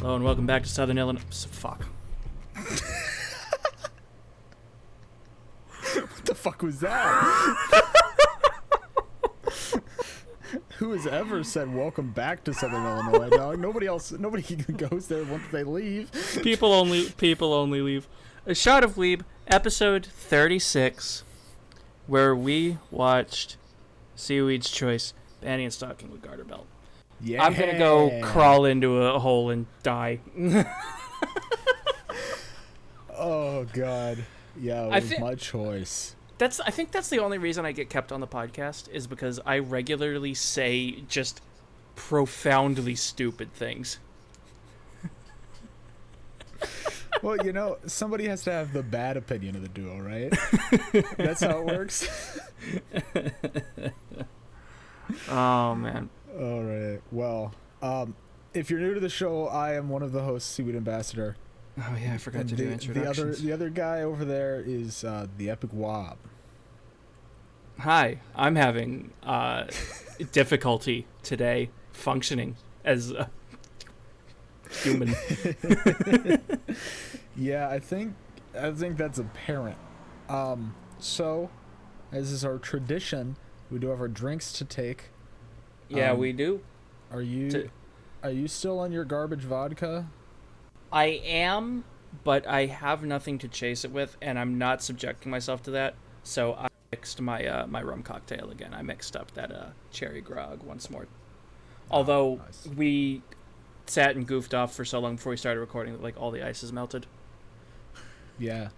Hello and welcome back to Southern Illinois. Fuck. What the fuck was that? Who has ever said welcome back to Southern Illinois, dog? Nobody goes there once they leave. People only leave. A Shot of Weeb, episode 36, where we watched Seaweed's Choice, Panty and Stocking with Garterbelt. Yeah. I'm gonna go crawl into a hole and die. Oh god. Yeah, it was my choice. I think that's the only reason I get kept on the podcast, is because I regularly say just profoundly stupid things. Well, you know, somebody has to have the bad opinion of the duo, right? That's how it works. Oh, man. All right. Well, if you're new to the show, I am one of the hosts, Seaweed Ambassador. Oh, yeah, I forgot to do introductions. The other guy over there is the Epic Wob. Hi, I'm having difficulty today functioning as a human. Yeah, I think that's apparent. So, as is our tradition, we do have our drinks to take. Yeah, we do. Are you still on your garbage vodka? I am, but I have nothing to chase it with, and I'm not subjecting myself to that. So I mixed my my rum cocktail again. I mixed up that cherry grog once more. Although nice. We sat and goofed off for so long before we started recording that like all the ice is melted. Yeah,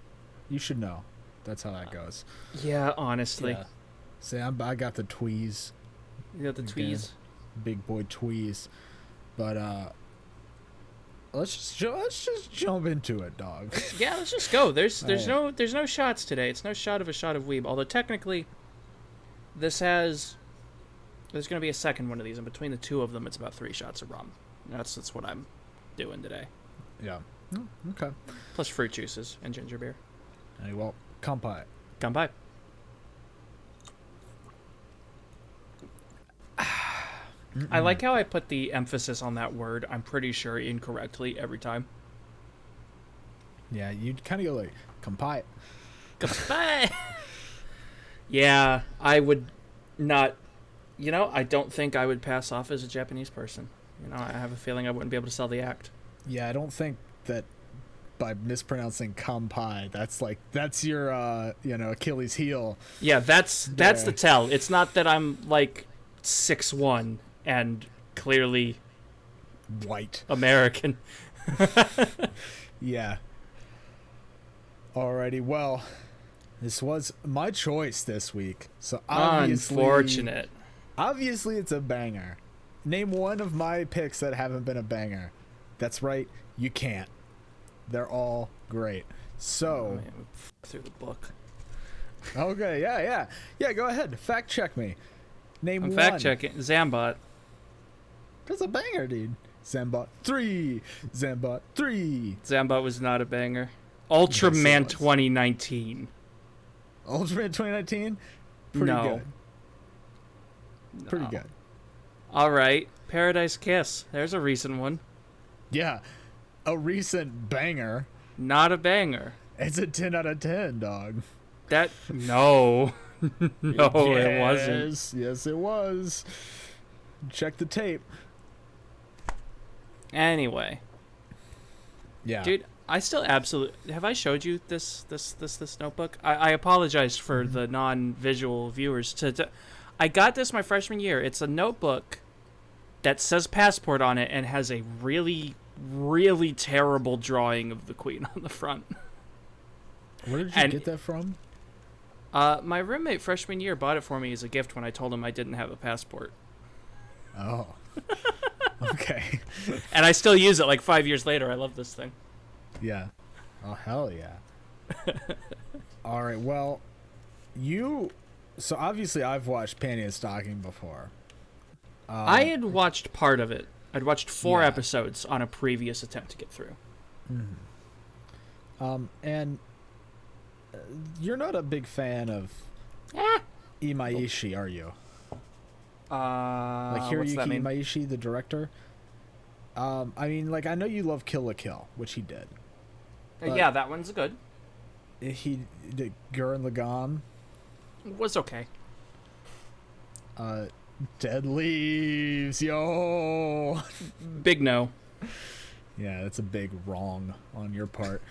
you should know. That's how that goes. Yeah, honestly. Yeah. See, I got the tweeze. You got the tweeze. Big boy tweeze. But let's just jump into it, dog. Yeah, let's just go. There's no shots today. It's no shot of a Shot of Weeb. Although technically, there's going to be a second one of these, and between the two of them, it's about 3 shots of rum. That's what I'm doing today. Yeah. Oh, okay. Plus fruit juices and ginger beer. Hey, well, kampai. Kampai. I like how I put the emphasis on that word, I'm pretty sure incorrectly every time. Yeah, you'd kind of go like, kampai. Kampai! Yeah, I would not... I don't think I would pass off as a Japanese person. I have a feeling I wouldn't be able to sell the act. Yeah, I don't think that by mispronouncing kampai, that's your Achilles heel. Yeah, that's the tell. It's not that I'm like 6'1" and clearly white American. Yeah. Alrighty, well, this was my choice this week. So unfortunate. Obviously it's a banger. Name one of my picks that haven't been a banger. That's right, you can't. They're all great. So through the book. Okay, yeah. Go ahead. Fact check me. Name one. Fact checking. Zambot. That's a banger, dude. Zambot 3. Zambot was not a banger. Ultraman 2019. Ultraman 2019. Pretty good. Pretty good. All right. Paradise Kiss. There's a recent one. Yeah. A recent banger. Not a banger. It's a 10 out of 10, dog. No. No, it wasn't. Yes, it was. Check the tape. Anyway. Yeah. Dude, I still absolutely... Have I showed you this notebook? I apologize for the non-visual viewers. I got this my freshman year. It's a notebook that says passport on it and has a really, really terrible drawing of the Queen on the front. Where did you get that from? My roommate freshman year bought it for me as a gift when I told him I didn't have a passport. Oh. Okay. And I still use it like 5 years later. I love this thing. Yeah. Oh, hell yeah. All right, well, so obviously I've watched Panty and Stocking before. I had watched part of it. I'd watched 4 episodes on a previous attempt to get through. Mm-hmm. And you're not a big fan of Imaishi, are you? Like Hiroyuki Imaishi, the director? I mean, like, I know you love Kill la Kill, which he did. Yeah, that one's good. He did Gurren Lagann. Was okay. Dead Leaves, yo. Big no. Yeah, that's a big wrong on your part.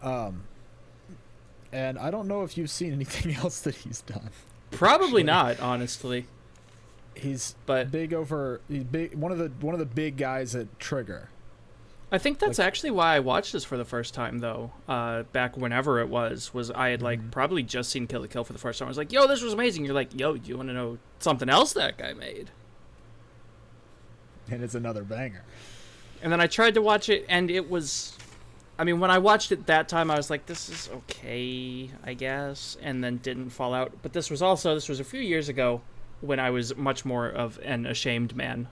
And I don't know if you've seen anything else that he's done. Probably not, honestly. He's But big over. He's big. One of the big guys at Trigger. I think that's actually why I watched this for the first time, though. Back whenever it was I had like probably just seen Kill la Kill for the first time. I was like, "Yo, this was amazing." You're like, "Yo, you want to know something else that guy made?" And it's another banger. And then I tried to watch it, and it was. I mean, when I watched it that time, I was like, "This is okay, I guess," and then didn't fall out. But this was a few years ago, when I was much more of an ashamed man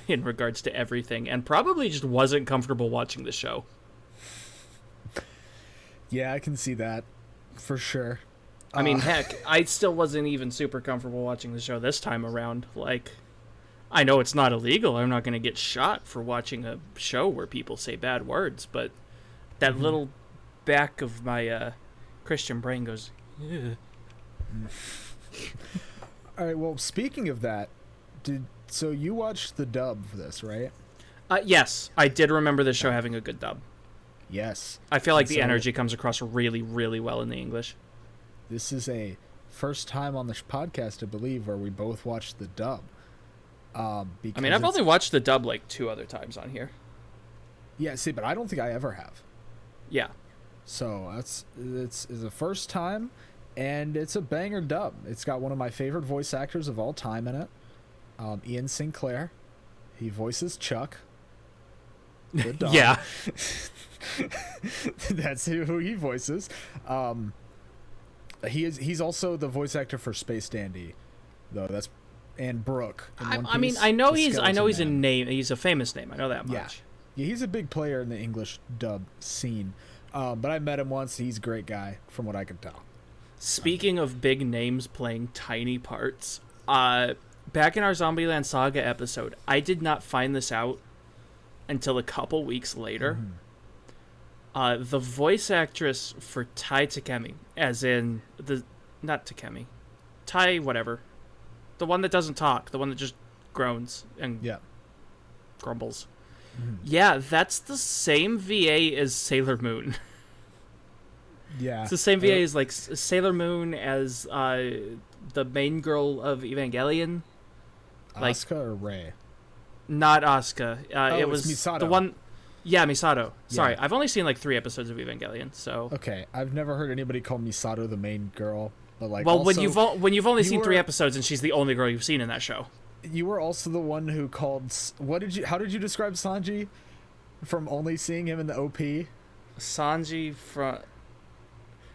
in regards to everything, and probably just wasn't comfortable watching the show. Yeah, I can see that for sure. I mean, heck, I still wasn't even super comfortable watching the show this time around. Like, I know it's not illegal. I'm not going to get shot for watching a show where people say bad words, but that little back of my Christian brain goes, yeah. All right, well, speaking of that, so you watched the dub for this, right? Yes, I did remember the show having a good dub. Yes. I feel like the energy comes across really, really well in the English. This is a first time on this podcast, I believe, where we both watched the dub. I mean, I've only watched the dub like 2 other times on here. Yeah, see, but I don't think I ever have. Yeah. So it's the first time, and it's a banger dub. It's got one of my favorite voice actors of all time in it, Ian Sinclair. He voices Chuck. The dog. Yeah. That's who he voices. He's also the voice actor for Space Dandy, though. And Brooke. I mean, I know he's a name. He's a famous name. I know that much. Yeah, he's a big player in the English dub scene. But I met him once. He's a great guy, from what I can tell. Speaking of big names playing tiny parts, back in our Zombieland Saga episode, I did not find this out until a couple weeks later. The voice actress for Tai Takemi, as in not Takemi, Tai whatever, the one that doesn't talk, the one that just groans and grumbles. Yeah, that's the same VA as Sailor Moon. Yeah, it's the same VA as like Sailor Moon, as the main girl of Evangelion. Asuka or Rei? Not Asuka. It was Misato. The one. Yeah, Misato. Sorry, Yeah. I've only seen like 3 episodes of Evangelion, so. Okay, I've never heard anybody call Misato the main girl, but like. Well, also, when you've only seen 3 episodes and she's the only girl you've seen in that show. You were also the one who called. How did you describe Sanji? From only seeing him in the OP. Sanji from.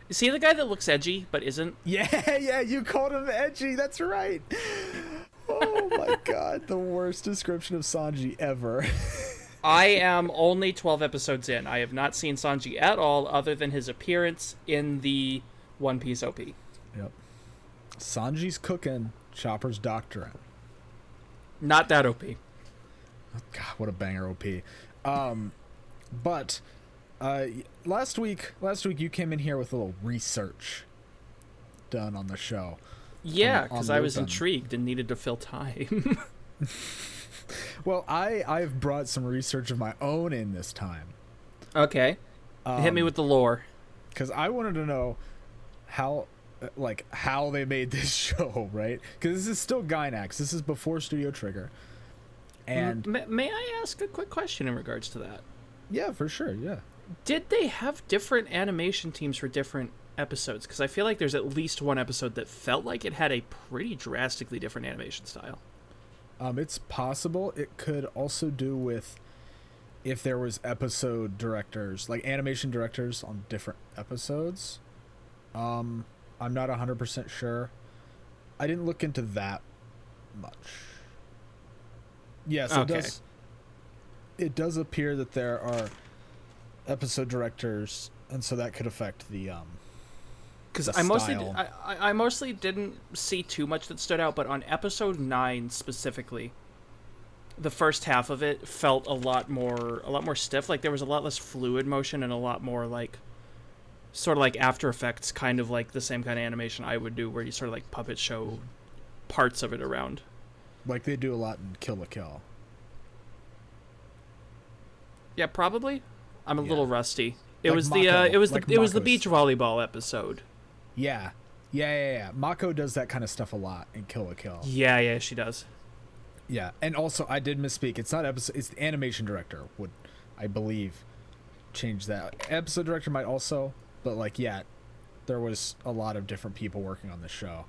Is he the guy that looks edgy but isn't? Yeah, you called him edgy. That's right. Oh my god, the worst description of Sanji ever. I am only 12 episodes in. I have not seen Sanji at all, other than his appearance in the One Piece OP. Yep. Sanji's cooking, Chopper's doctoring. Not that OP. God, what a banger OP. But last week you came in here with a little research done on the show. Yeah, because I was Lupin. intrigued and needed to fill time. Well, I've brought some research of my own in this time. Okay. Hit me with the lore. Because I wanted to know how they made this show, right? Because this is still Gainax. This is before Studio Trigger. And may I ask a quick question in regards to that? Yeah, for sure, yeah. Did they have different animation teams for different episodes? Because I feel like there's at least one episode that felt like it had a pretty drastically different animation style. It's possible. It could also do with if there was episode directors, like animation directors on different episodes. I'm not 100% sure. I didn't look into that much. Yes, okay. It does appear that there are episode directors, and so that could affect the because style. I mostly didn't see too much that stood out, but on episode 9 specifically, the first half of it felt a lot more stiff. Like there was a lot less fluid motion and a lot more like sort of like After Effects, kind of like the same kind of animation I would do, where you sort of like puppet show parts of it around. Like they do a lot in Kill la Kill. Yeah, probably. I'm a little rusty. It Like was Mako, it was like it was the Mako's. beach volleyball episode. Yeah. Mako does that kind of stuff a lot in Kill la Kill. Yeah, she does. Yeah, and also I did misspeak. It's not episode. It's the animation director would, I believe, change that. Episode director might also, but like yeah, there was a lot of different people working on the show.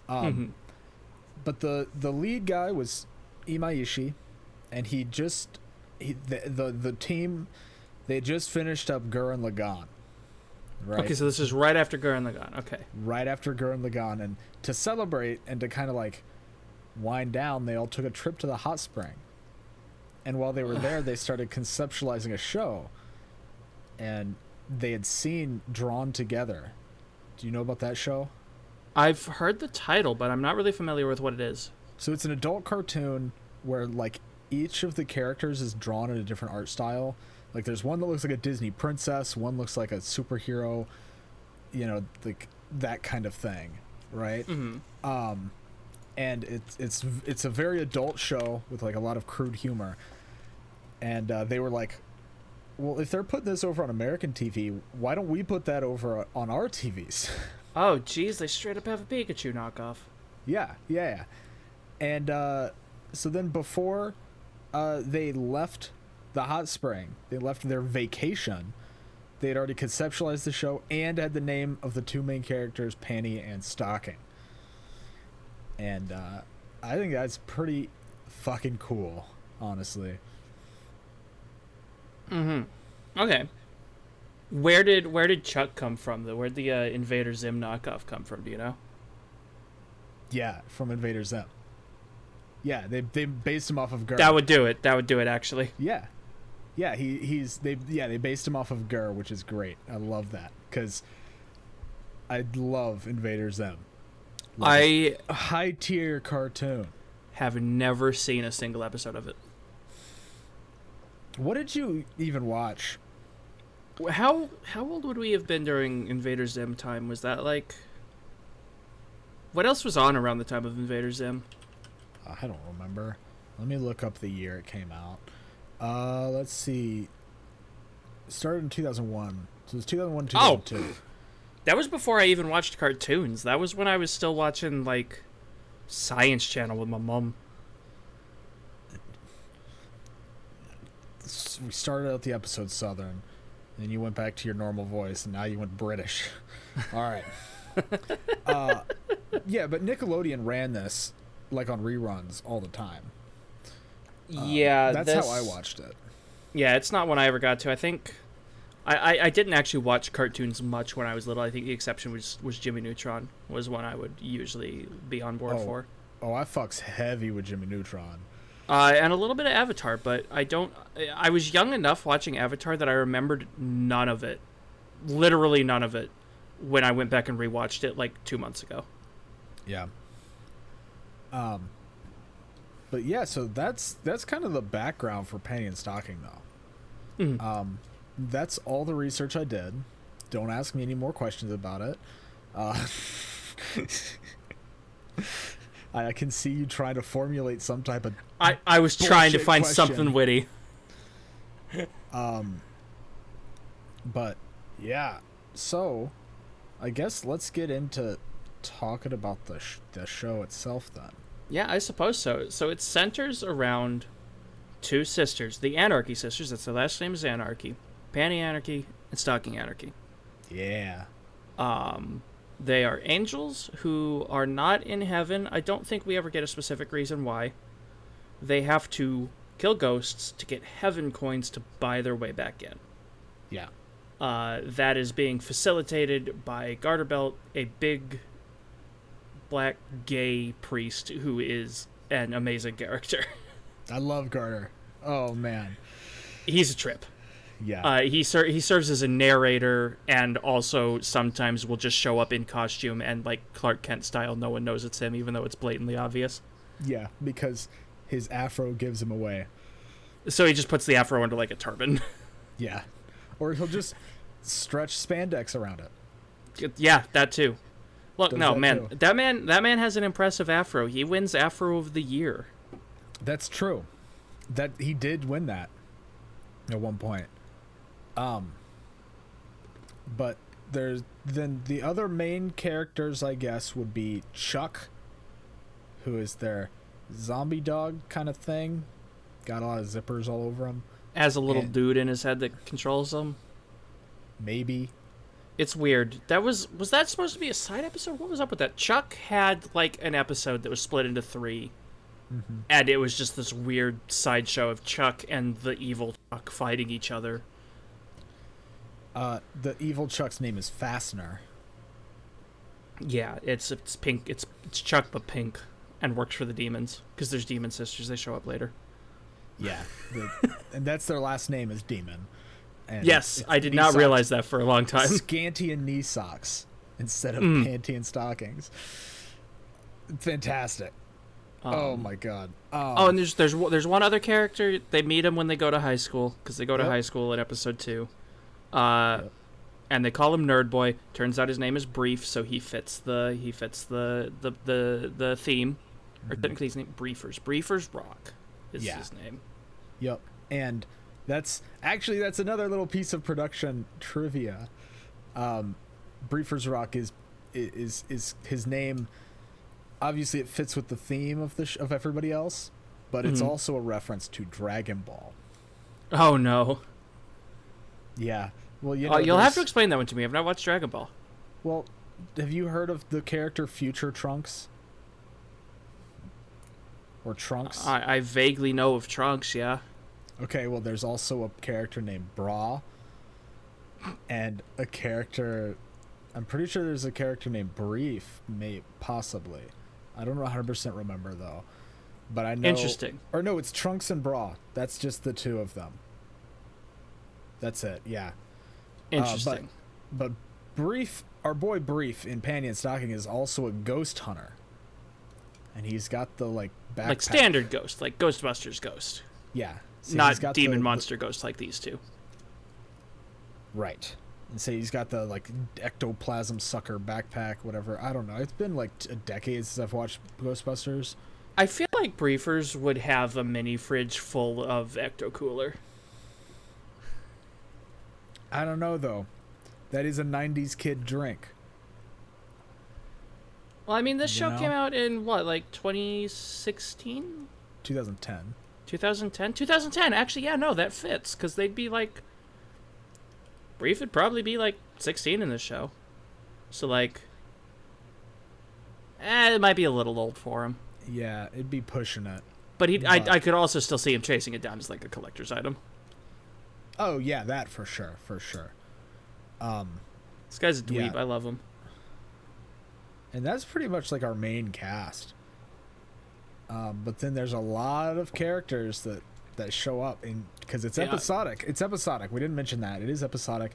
But the lead guy was Imaishi, and the team, they just finished up Gurren Lagann. Right? Okay, so this is right after Gurren Lagann. Okay. Right after Gurren Lagann, and to celebrate and to kind of like wind down, they all took a trip to the hot spring. And while they were there, they started conceptualizing a show, and they had seen Drawn Together. Do you know about that show? I've heard the title, but I'm not really familiar with what it is. So it's an adult cartoon where like each of the characters is drawn in a different art style. Like there's one that looks like a Disney princess, one looks like a superhero, you know, like that kind of thing, right? And it's a very adult show with like a lot of crude humor. And they were like, well, if they're putting this over on American TV, why don't we put that over on our TVs? Oh, geez, they straight up have a Pikachu knockoff. Yeah. And so then before they left the hot spring, they left their vacation, they had already conceptualized the show and had the name of the two main characters, Panty and Stocking. And I think that's pretty fucking cool, honestly. Okay. Where did Chuck come from, though? Where'd the Invader Zim knockoff come from, do you know? Yeah, from Invader Zim. Yeah, they based him off of Gurren. That would do it, actually. Yeah. Yeah, they based him off of Gurren, which is great. I love that, because I love Invader Zim. A high tier cartoon. Have never seen a single episode of it. What did you even watch? How old would we have been during Invader Zim time? Was that like... What else was on around the time of Invader Zim? I don't remember. Let me look up the year it came out. Let's see. It started in 2001. So it's 2001, 2002. Oh, that was before I even watched cartoons. That was when I was still watching, like, Science Channel with my mom. We started out the episode Southern, then you went back to your normal voice, and now you went British. All right. Yeah, but Nickelodeon ran this like on reruns all the time. Yeah, that's how I watched it. Yeah, it's not one I ever got to. I think I didn't actually watch cartoons much when I was little. I think the exception was Jimmy Neutron was one I would usually be on board for. Oh, I fucks heavy with Jimmy Neutron. And a little bit of Avatar, but I was young enough watching Avatar that I remembered none of it. Literally none of it when I went back and rewatched it like 2 months ago. Yeah. But yeah, so that's kind of the background for Panty and Stocking, though. That's all the research I did. Don't ask me any more questions about it. I can see you trying to formulate some type of... I was trying to find question. something witty. But yeah, so I guess let's get into talking about the show itself then. Yeah, I suppose so. So it centers around two sisters, the Anarchy sisters. That's their last name is Anarchy. Panty Anarchy and Stocking Anarchy. Yeah. They are angels who are not in heaven. I don't think we ever get a specific reason why. They have to kill ghosts to get heaven coins to buy their way back in. Yeah. That is being facilitated by Garterbelt, a big black gay priest who is an amazing character. I love Garter. Oh, man. He's a trip. Yeah. He serves as a narrator and also sometimes will just show up in costume and like Clark Kent style. No one knows it's him, even though it's blatantly obvious. Yeah, because his afro gives him away. So he just puts the afro under like a turban. Yeah. Or he'll just stretch spandex around it. Yeah, that too. Look, Does no, that man, too. that man has an impressive afro. He wins Afro of the Year. That's true. That he did win that at one point. But there's then the other main characters, I guess, would be Chuck, who is their zombie dog kind of thing. Got a lot of zippers all over him. Has a little dude in his head that controls him. Maybe. It's weird. Was that supposed to be a side episode? What was up with that? Chuck had like an episode that was split into 3. Mm-hmm. And it was just this weird sideshow of Chuck and the evil Chuck fighting each other. The evil Chuck's name is Fastener. Yeah, it's pink. It's Chuck but pink, and works for the demons because there's demon sisters. They show up later. Yeah, and that's their last name is Demon. And yes, I did knee not socks, realize that for a long time. Scanty and knee socks instead of panty and stockings. Fantastic. Oh my god. And there's one other character. They meet him when they go to high school because they go to high school in episode 2. And they call him Nerd Boy. Turns out his name is Brief, so he fits the theme. Or technically his name Briefers Rock is his name. Yep. And that's another little piece of production trivia. Briefers Rock is his name. Obviously, it fits with the theme of everybody else, but it's also a reference to Dragon Ball. Oh no. Yeah. Well, you know, you'll have to explain that one to me. I've not watched Dragon Ball. Well, have you heard of the character Future Trunks? Or Trunks? I vaguely know of Trunks, yeah. Okay, well, there's also a character named Bra. And a character... I'm pretty sure there's a character named Brief, possibly. I don't 100% remember, though. But I know... Interesting. Or no, it's Trunks and Bra. That's just the two of them. That's it, yeah. Interesting. But Brief, our boy Brief in Panty and Stocking is also a ghost hunter. And he's got the, like, backpack. Like standard ghost, like Ghostbusters ghost. Yeah. So not demon monster ghost like these two. Right. And so he's got the, like, ectoplasm sucker backpack, whatever. I don't know. It's been, like, a decade since I've watched Ghostbusters. I feel like Briefers would have a mini fridge full of Ecto Cooler. I don't know, though. That is a 90s kid drink. Well, I mean, this show came out in, what, like 2016? 2010. 2010? 2010, actually, yeah, no, that fits, because they'd be, like... Brief would probably be, like, 16 in this show. So, like... it might be a little old for him. Yeah, it'd be pushing it. But I could also still see him chasing it down as, like, a collector's item. Oh, yeah, that for sure, for sure. This guy's a dweeb. Yeah. I love him. And that's pretty much like our main cast. But then there's a lot of characters that show up because it's episodic. It's episodic. We didn't mention that. It is episodic,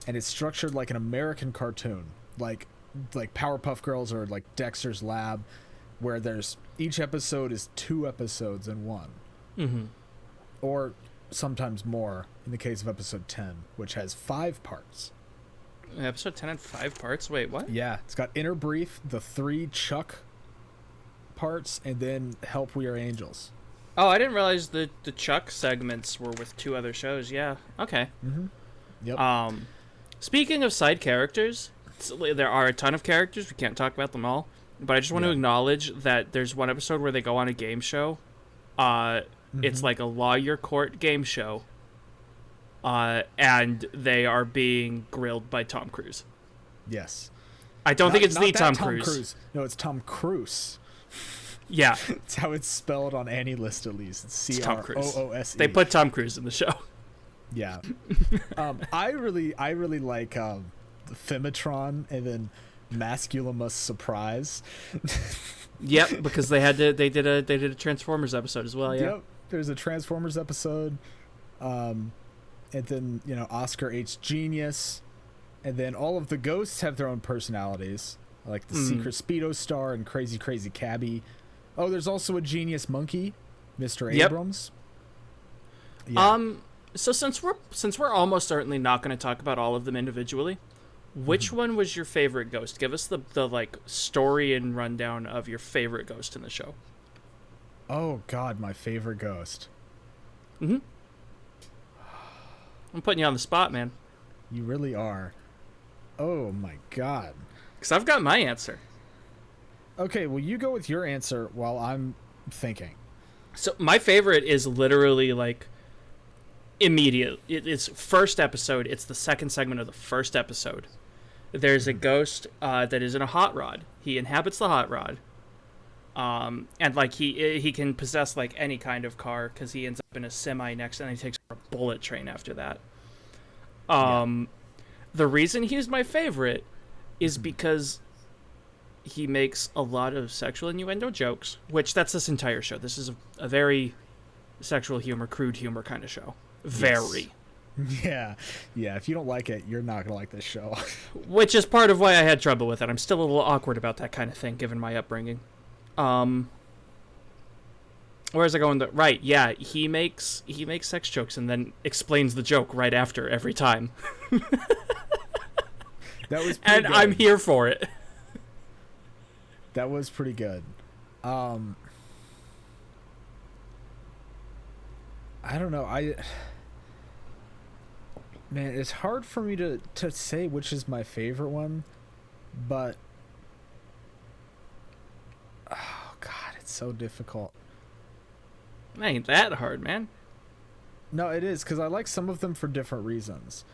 and it's structured like an American cartoon, like Powerpuff Girls or like Dexter's Lab, where each episode is 2 episodes in one, or sometimes more in the case of episode 10, which has 5 parts. Episode 10 had 5 parts? Wait, what? Yeah, it's got Inner Brief, the 3 Chuck parts, and then Help We Are Angels. Oh, I didn't realize the Chuck segments were with 2 other shows. Yeah, okay. Yep. Speaking of side characters, there are a ton of characters. We can't talk about them all. But I just want to acknowledge that there's one episode where they go on a game show. It's like a lawyer court game show. And they are being grilled by Tom Cruise. Yes. I don't think it's the Tom Cruise. Cruise. No, it's Tom Cruise. Yeah. It's how it's spelled on any list, at least. It's Tom Cruise. Croose. They put Tom Cruise in the show. Yeah. I really like the Femitron and then Masculimus Surprise. Yep, because they did a Transformers episode as well. Yeah. Yep. There's a Transformers episode. And then, Oscar H. Genius. And then all of the ghosts have their own personalities. Like the Secret Speedo Star and Crazy Crazy Cabbie. Oh, there's also a Genius Monkey. Mr. Yep. Abrams. Yeah. So since we're almost certainly not going to talk about all of them individually, which one was your favorite ghost? Give us the like story and rundown of your favorite ghost in the show. Oh God, my favorite ghost. I'm putting you on the spot, man. You really are. Oh my God. Because I've got my answer. Okay, well, you go with your answer while I'm thinking. So my favorite is literally like immediate. It's first episode. It's the second segment of the first episode. There's a ghost that is in a hot rod. He inhabits the hot rod. And like he can possess like any kind of car because he ends up in a semi next, and he takes a bullet train after that. The reason he's my favorite is because he makes a lot of sexual innuendo jokes, which that's this entire show. This is a very sexual humor, crude humor kind of show. Very. Yes. Yeah. If you don't like it, you're not gonna like this show. Which is part of why I had trouble with it. I'm still a little awkward about that kind of thing, given my upbringing. Where's I going? Right, yeah, he makes sex jokes and then explains the joke right after every time. That was pretty and good. I'm here for it. That was pretty good. I don't know. Man, it's hard for me to say which is my favorite one, but oh God, it's so difficult. It ain't that hard, man. No, it is, because I like some of them for different reasons,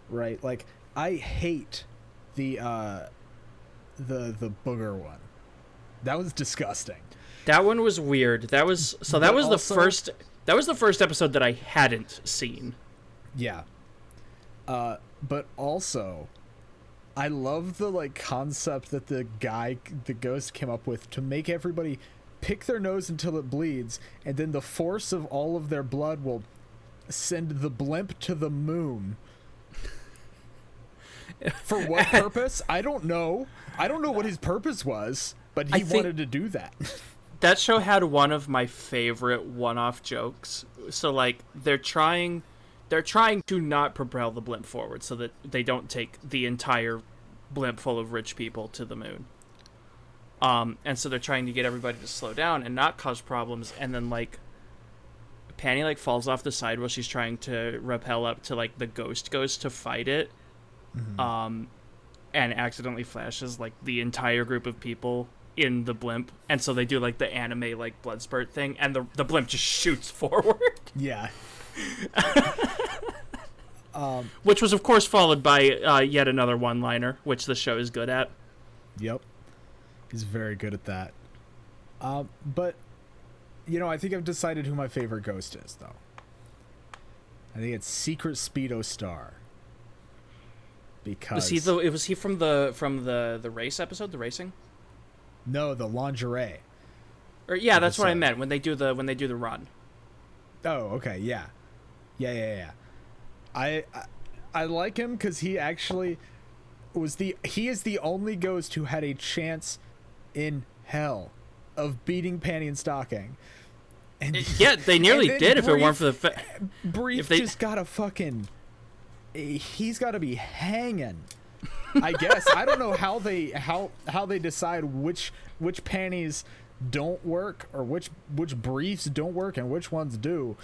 right? Like, I hate the booger one. That was disgusting. That one was weird. That was the first episode that I hadn't seen. Yeah. But also, I love the like concept that the ghost came up with to make everybody pick their nose until it bleeds, and then the force of all of their blood will send the blimp to the moon. For what purpose? I don't know. I don't know what his purpose was, but he wanted to do that. That show had one of my favorite one-off jokes. So like they're trying to not propel the blimp forward so that they don't take the entire blimp full of rich people to the moon. And so they're trying to get everybody to slow down and not cause problems, and then like Panty like falls off the side while she's trying to rappel up to like the ghost goes to fight it. And accidentally flashes like the entire group of people in the blimp, and so they do like the anime like blood spurt thing, and the blimp just shoots forward. Yeah. Which was of course followed by yet another one-liner, which the show is good at. Yep. He's very good at that. But you know, I think I've decided who my favorite ghost is, though. I think it's Secret Speedo Star. Because was he from the race episode, the racing? No, the lingerie. Or yeah, that's what I meant when they do the run. Oh, okay, yeah. I like him because he actually he is the only ghost who had a chance in hell of beating Panty and Stocking. And yeah, they nearly did if it weren't for the Brief just got a fucking. He's got to be hanging. I guess I don't know how they decide which panties don't work or which briefs don't work and which ones do.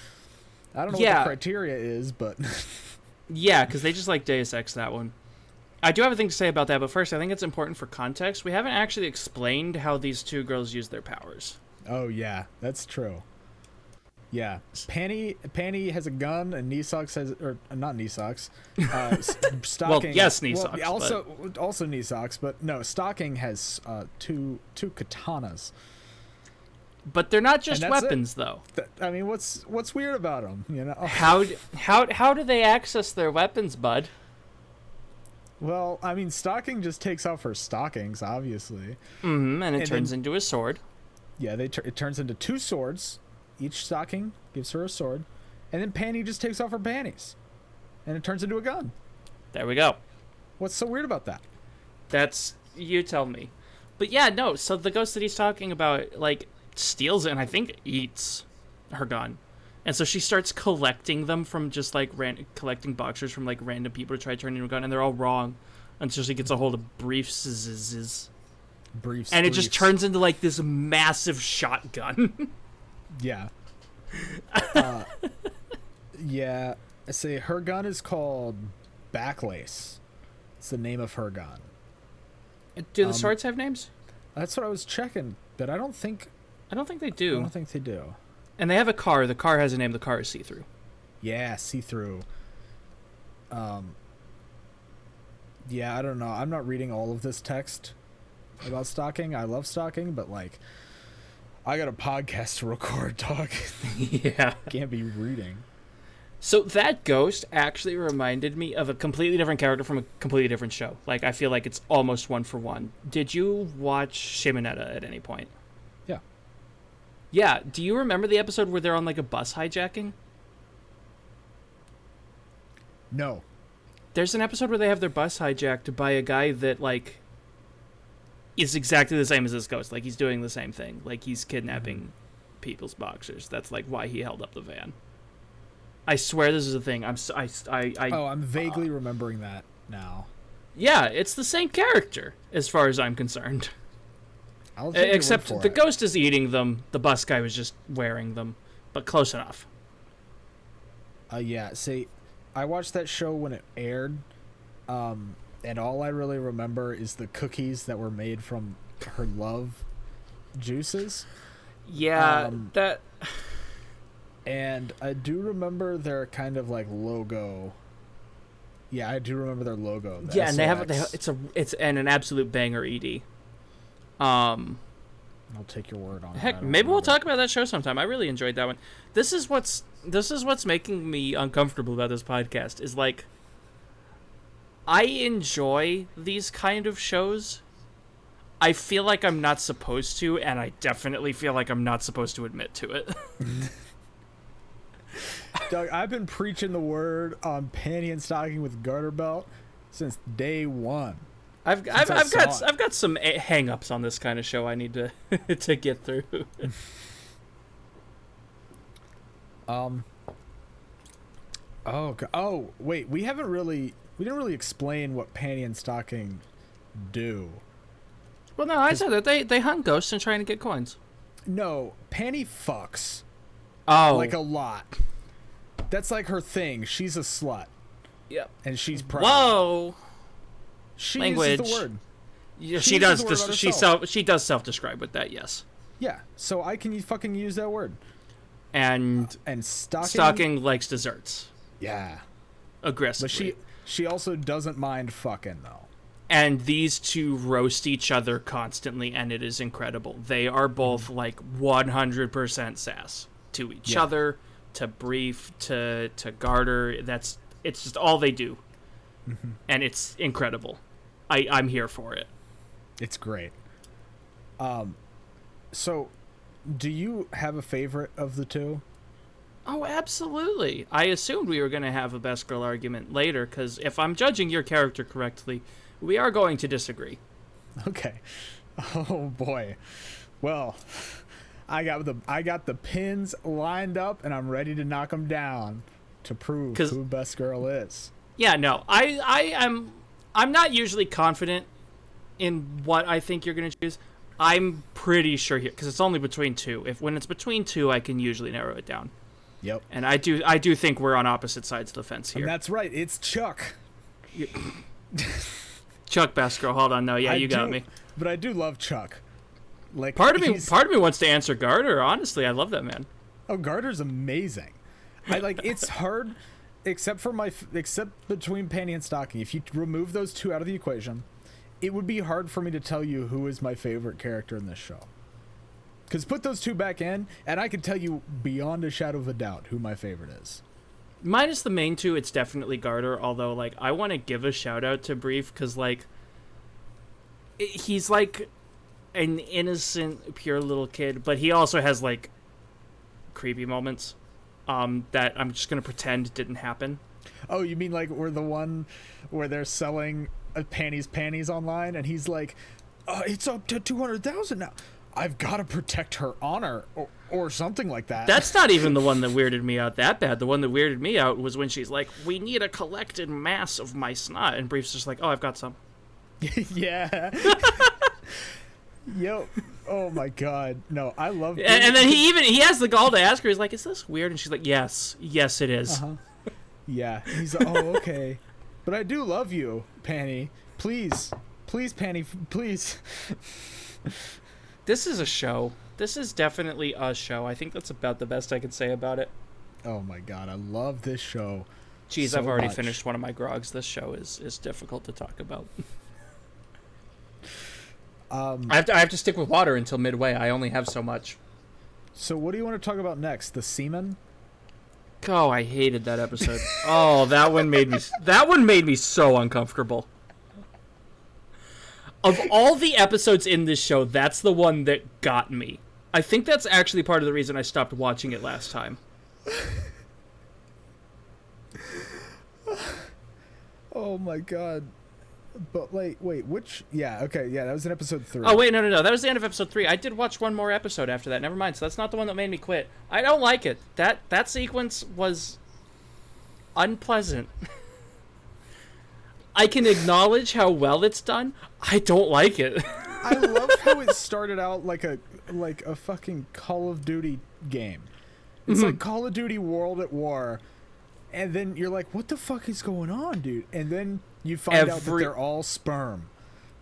I don't know what the criteria is, but yeah, because they just like Deus Ex that one. I do have a thing to say about that, but first I think it's important for context. We haven't actually explained how these two girls use their powers. Oh yeah, that's true. Yeah, Panty has a gun, and Knee-Socks has, or not Knee-Socks, Stocking. Well, yes, Knee-Socks. Well, also Knee-Socks, but no, Stocking has two katanas. But they're not just weapons, though. I mean, what's weird about them? You know, how do they access their weapons, bud? Well, I mean, Stocking just takes off her stockings, obviously. And it turns into a sword. Yeah, it turns into two swords. Each stocking gives her a sword, and then Panty just takes off her panties, and it turns into a gun. There we go. What's so weird about that? That's, you tell me. But yeah, no, so the ghost that he's talking about, like, steals it and I think eats her gun. And so she starts collecting them from just like collecting boxers from like random people to try to turn into a gun, and they're all wrong until she gets a hold of briefs. And it just turns into like this massive shotgun. Yeah. Yeah. I say her gun is called Backlace. It's the name of her gun. Do the swords have names? That's what I was checking, but I don't think they do. I don't think they do. And they have a car. The car has a name. The car is See-Through. Yeah, See-Through. Yeah, I don't know. I'm not reading all of this text about stalking. I love stalking, but like, I got a podcast to record, dog. Yeah. Can't be reading. So that ghost actually reminded me of a completely different character from a completely different show. Like, I feel like it's almost one for one. Did you watch Shimonetta at any point? Yeah. Yeah. Do you remember the episode where they're on like a bus hijacking? No. There's an episode where they have their bus hijacked by a guy that like is exactly the same as this ghost. Like, he's doing the same thing. Like, he's kidnapping people's boxers. That's like why he held up the van. I swear this is a thing. I'm vaguely remembering that now. Yeah, it's the same character as far as I'm concerned. Except the ghost is eating them. The bus guy was just wearing them, but close enough. Yeah. See, I watched that show when it aired, and all I really remember is the cookies that were made from her love juices. Yeah, that. And I do remember their kind of like logo. Yeah, I do remember their logo. Yeah, and they have it's an absolute banger. Ed. I'll take your word on it. Heck, maybe we'll talk about that show sometime. I really enjoyed that one. This is what's making me uncomfortable about this podcast. Is like, I enjoy these kind of shows. I feel like I'm not supposed to, and I definitely feel like I'm not supposed to admit to it. Doug, I've been preaching the word on Panty and Stocking with Garterbelt since day one. I've got some hang-ups on this kind of show I need to to get through. Oh wait, we didn't really explain what Panty and Stocking do. Well, no, I said that they hunt ghosts and trying to get coins. No, Panty fucks. Oh, like a lot. That's like her thing. She's a slut. Yep. And she's proud. Whoa. She Language. uses the word. Yeah, she does. She does self-describe with that. Yes. Yeah. So I can fucking use that word. And Stocking likes desserts. Yeah. Aggressively. But she also doesn't mind fucking though. And these two roast each other constantly, and it is incredible. They are both like 100% sass to each other, to Brief, to Garter. It's just all they do, and it's incredible. I'm here for it. It's great. So, do you have a favorite of the two? Oh, absolutely. I assumed we were going to have a best girl argument later, because if I'm judging your character correctly, we are going to disagree. Okay. Oh boy. Well, I got the pins lined up, and I'm ready to knock them down to prove who best girl is. Yeah, no, I'm not usually confident in what I think you're going to choose. I'm pretty sure here, because it's only between two. When it's between two, I can usually narrow it down. Yep. And I do think we're on opposite sides of the fence here. And that's right. It's Chuck. Chuck best girl. Hold on. No, yeah, you got me. But I do love Chuck. Like, part of me wants to answer Garter. Honestly, I love that man. Oh, Garter's amazing. It's hard, except between Panty and Stocking. If you remove those two out of the equation, it would be hard for me to tell you who is my favorite character in this show. Because put those two back in, and I can tell you beyond a shadow of a doubt who my favorite is. Minus the main two, it's definitely Garter. Although, like, I want to give a shout out to Brief because, like, he's like an innocent, pure little kid, but he also has like creepy moments that I'm just gonna pretend didn't happen. Oh, you mean like we're the one where they're selling panties online, and he's like, "It's up to 200,000 now." I've got to protect her honor, or something like that. That's not even the one that weirded me out that bad. The one that weirded me out was when she's like, "We need a collected mass of my snot," and Brief's just like, "Oh, I've got some." Yeah. Yo, oh my god, no, I love. And then he has the gall to ask her. He's like, "Is this weird?" And she's like, "Yes, it is." Yeah, he's like, "Oh, okay, but I do love you, Panty. Please, Panty, please." This is a show. This is definitely a show. I think that's about the best I can say about it. Oh my god, I love this show. Jeez, so I've already much. finished one of my grogs. This show is difficult to talk about. I have to stick with water until midway. I only have so much. So what do you want to talk about next? The semen? Oh, I hated that episode. Oh, that one made me so uncomfortable. Of all the episodes in this show, that's the one that got me. I think that's actually part of the reason I stopped watching it last time. Oh my god. But like, wait, which? Yeah, okay, yeah, that was in episode 3. Oh wait, no, that was the end of episode 3. I did watch one more episode after that. Never mind. So that's not the one that made me quit. I don't like it. That sequence was unpleasant. I can acknowledge how well it's done. I don't like it. I love how it started out like a fucking Call of Duty game. It's like Call of Duty World at War, and then you're like, what the fuck is going on, dude? And then you find out that they're all sperm.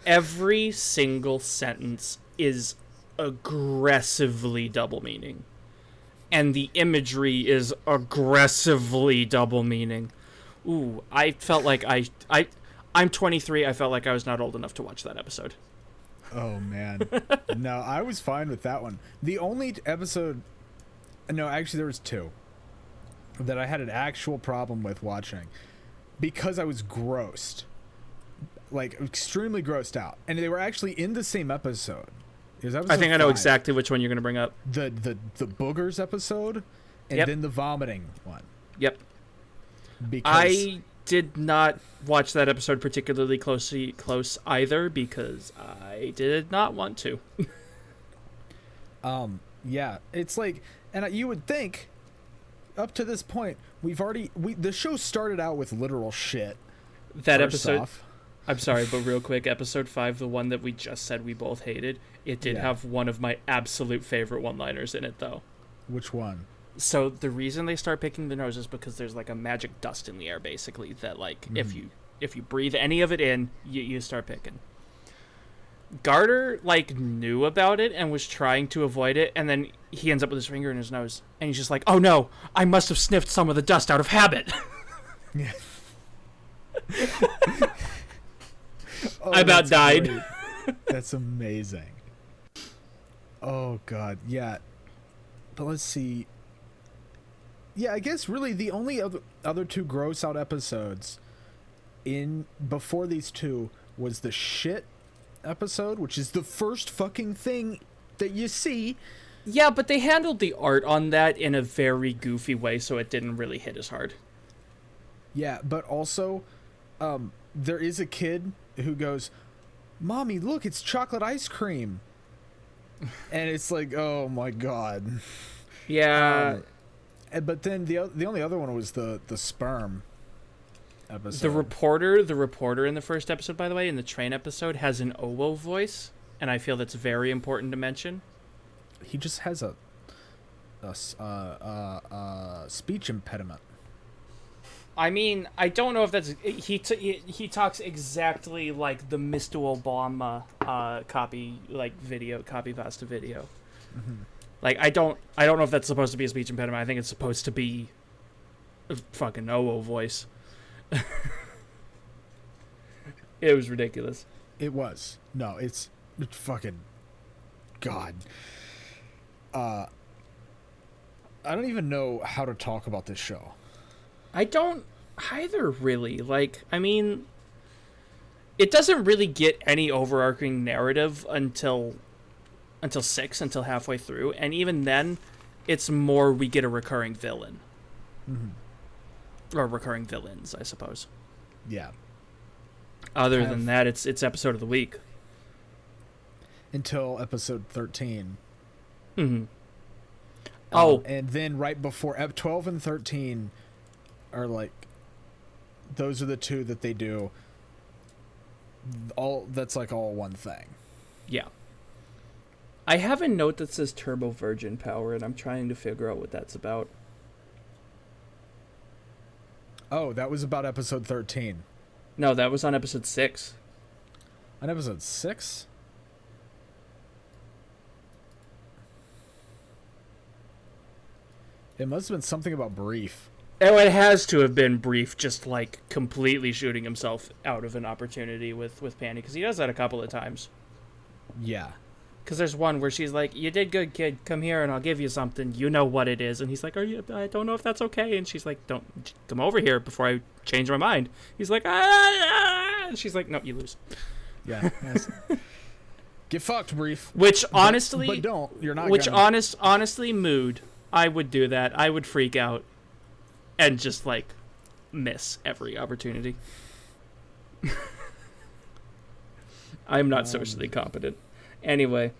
Every single sentence is aggressively double meaning. And the imagery is aggressively double meaning. Ooh, I felt like I'm 23. I felt like I was not old enough to watch that episode. Oh, man. No, I was fine with that one. The only episode... No, actually, there was 2 that I had an actual problem with watching because I was grossed. Like, extremely grossed out. And they were actually in the same episode. I think I know exactly which one you're going to bring up. The boogers episode, and then the vomiting one. Yep. Because I did not watch that episode particularly close either because I did not want to. Yeah, it's like, and you would think, up to this point, the show started out with literal shit. That episode, I'm sorry, but real quick, episode 5, the one that we just said we both hated, it did have one of my absolute favorite one-liners in it, though. Which one? So the reason they start picking the nose is because there's like a magic dust in the air, basically, that like if you breathe any of it in, you start picking. Garter like knew about it and was trying to avoid it, and then he ends up with his finger in his nose, and he's just like, "Oh no, I must have sniffed some of the dust out of habit." Yeah. I about died. Great. That's amazing. Oh god, yeah. But let's see. Yeah, I guess really the only other 2 gross out episodes in before these 2 was the shit episode, which is the first fucking thing that you see. Yeah, but they handled the art on that in a very goofy way, so it didn't really hit as hard. Yeah, but also, there is a kid who goes, "Mommy, look, it's chocolate ice cream," and it's like, oh my god. Yeah. But then the only other one was the sperm episode. The reporter in the first episode, by the way, in the train episode, has an owo voice, and I feel that's very important to mention. He just has a speech impediment. I mean, I don't know if that's he talks exactly like the Mr. Obama copy pasta video. Mm-hmm. Like I don't know if that's supposed to be a speech impediment. I think it's supposed to be a fucking owo voice. It was ridiculous. It was. No, it's fucking god. I don't even know how to talk about this show. I don't either, really. Like, I mean, it doesn't really get any overarching narrative until 6, until halfway through, and even then, it's more we get a recurring villain. Mm-hmm. Or recurring villains, I suppose. Yeah. Other than that, it's episode of the week. until episode 13. Mm-hmm. Oh, and then right before 12 and 13 are like, those are the two that they do. That's like all one thing. yeah. I have a note that says Turbo Virgin Power, and I'm trying to figure out what that's about. Oh, that was about episode 13. No, that was on episode 6. On episode 6? It must have been something about Brief. Oh, it has to have been Brief, just like completely shooting himself out of an opportunity with Panty, because he does that a couple of times. Yeah. Because there's one where she's like, "You did good, kid. Come here and I'll give you something. You know what it is." And he's like, I don't know if that's okay." And she's like, "Don't come over here before I change my mind." He's like, "Ah!" And she's like, "No, you lose." Yeah. Yes. Get fucked, Brief. Which honestly, but don't. You're not. Which honestly, mood. I would do that. I would freak out and just like miss every opportunity. I'm not socially competent. Anyway.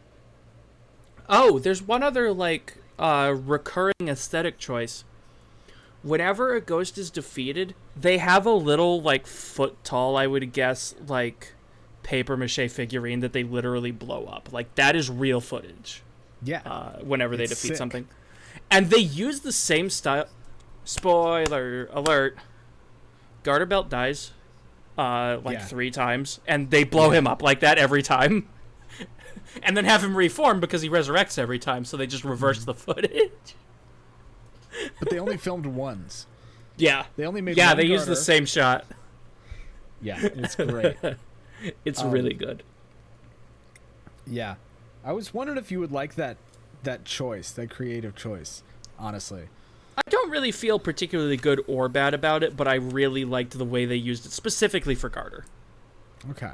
Oh, there's one other like recurring aesthetic choice. Whenever a ghost is defeated, they have a little like foot tall, I would guess, like paper mache figurine that they literally blow up. Like that is real footage. Yeah. Whenever they It's defeat sick. something. And they use the same style. Spoiler alert. Garterbelt dies 3 times, and they blow him up like that every time. And then have him reform because he resurrects every time, so they just reverse the footage. But they only filmed once. Yeah. They only made Yeah, one they use the Garter. same shot. Yeah, it's great. It's really good. Yeah. I was wondering if you would like that choice, that creative choice, honestly. I don't really feel particularly good or bad about it, but I really liked the way they used it, specifically for Garter. Okay.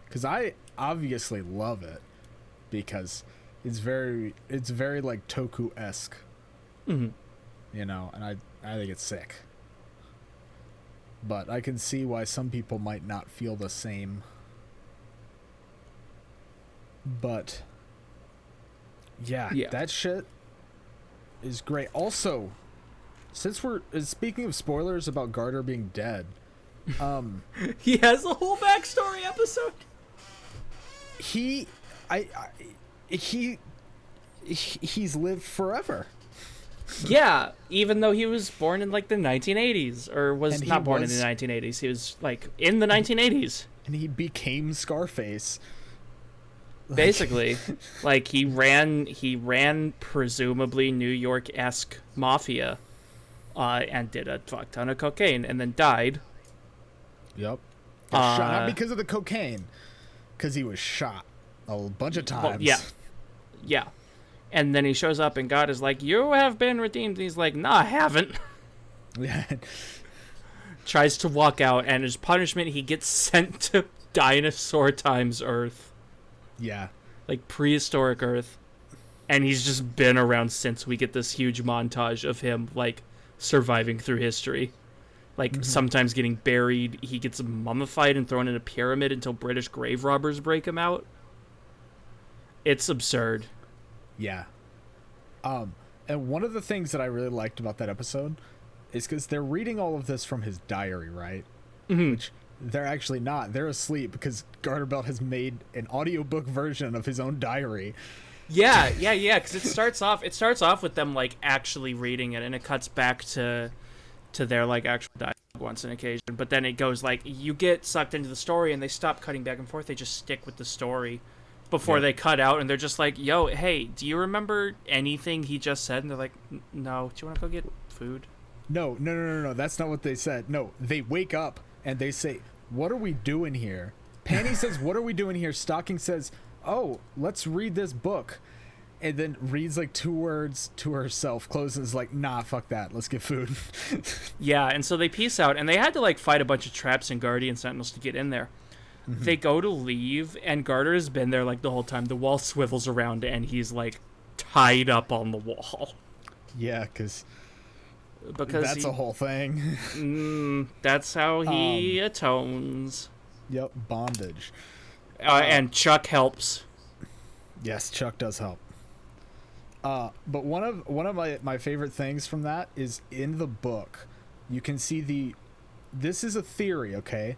Because I obviously love it because it's very like Toku-esque. Mm-hmm. You know, and I think it's sick. But I can see why some people might not feel the same. But yeah, that shit is great. Also, since we're speaking of spoilers about Garter being dead, he has a whole backstory episode. He's lived forever. Yeah, even though he was born in like the 1980s, or was not born in the 1980s, he was like in the 1980s. And he became Scarface. Basically, like he ran presumably New York-esque mafia, and did a fuck ton of cocaine, and then died. Yep. Got shot, not because of the cocaine, because he was shot a bunch of times. Well, yeah. And then he shows up, and God is like, "You have been redeemed." And he's like, "No, I haven't." Yeah. Tries to walk out, and as punishment, he gets sent to dinosaur times Earth. Yeah. Like prehistoric Earth. And he's just been around since. We get this huge montage of him, like, surviving through history. Like, sometimes getting buried. He gets mummified and thrown in a pyramid until British grave robbers break him out. It's absurd. Yeah. And one of the things that I really liked about that episode is because they're reading all of this from his diary, right? Mm-hmm. Which they're actually not. They're asleep because Garterbelt has made an audiobook version of his own diary. Yeah, because it starts off with them, like, actually reading it, and it cuts back to their, like, actual dialogue once on occasion. But then it goes, like, you get sucked into the story, and they stop cutting back and forth. They just stick with the story before they cut out, and they're just like, "Yo, hey, do you remember anything he just said?" And they're like, "No, do you want to go get food?" No, that's not what they said. No, they wake up and they say, "What are we doing here?" Panty says, "What are we doing here?" Stocking says, "Oh, let's read this book." And then reads like 2 words to herself, closes and is like, "Nah, fuck that, let's get food." Yeah, and so they peace out, and they had to like fight a bunch of traps and guardian sentinels to get in there. They go to leave, and Garter has been there like the whole time. The wall swivels around, and he's like tied up on the wall. Yeah, because that's a whole thing. That's how he atones. Yep, bondage. And Chuck helps. Yes, Chuck does help. But one of my favorite things from that is in the book, you can see this is a theory, okay?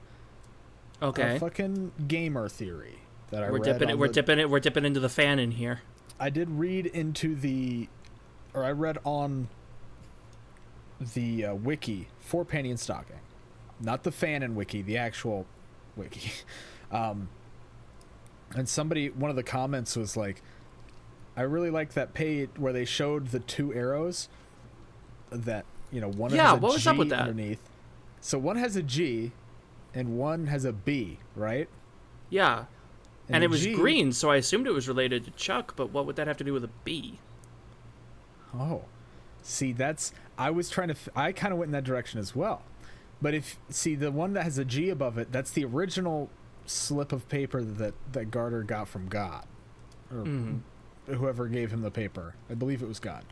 Okay. A fucking gamer theory that I We're read. We're dipping into the fan in here. I did read I read on the wiki for Panty and Stocking, not the fanon wiki, the actual wiki. And one of the comments was like, I really like that page where they showed the two arrows that, one has a what was G up with that? underneath. So one has a G and one has a B, right? Yeah. And it was G, green, so I assumed it was related to Chuck, but what would that have to do with a B? Oh. See, I was trying to I kind of went in that direction as well. But the one that has a G above it, that's the original slip of paper that Garter got from God. Or whoever gave him the paper. I believe it was God.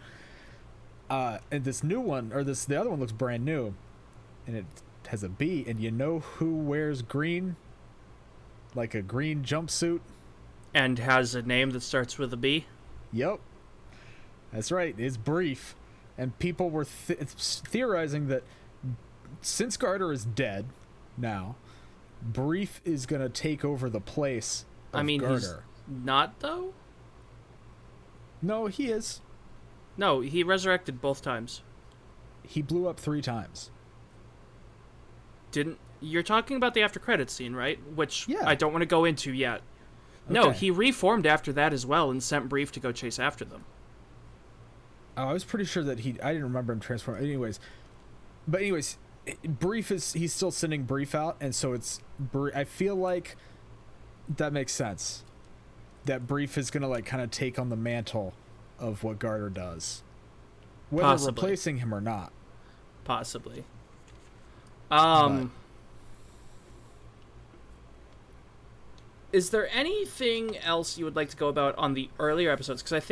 And this new one, the other one looks brand new, and it has a B, and you know who wears green? Like a green jumpsuit? And has a name that starts with a B? Yep. That's right. It's Brief. And people were theorizing that since Garter is dead now, Brief is going to take over the place of Garter. He's not, though? No, he is. No, he resurrected both times. He blew up 3 times. You're talking about the after credits scene, right? Which yeah. I don't want to go into yet. Okay. No, he reformed after that as well and sent Brief to go chase after them. Oh, I was pretty sure that I didn't remember him transforming. Anyways, he's still sending Brief out, and so I feel like that makes sense. That Brief is gonna kind of take on the mantle of what Garter does, whether Possibly. replacing him or not. Possibly. Is there anything else you would like to go about on the earlier episodes? Because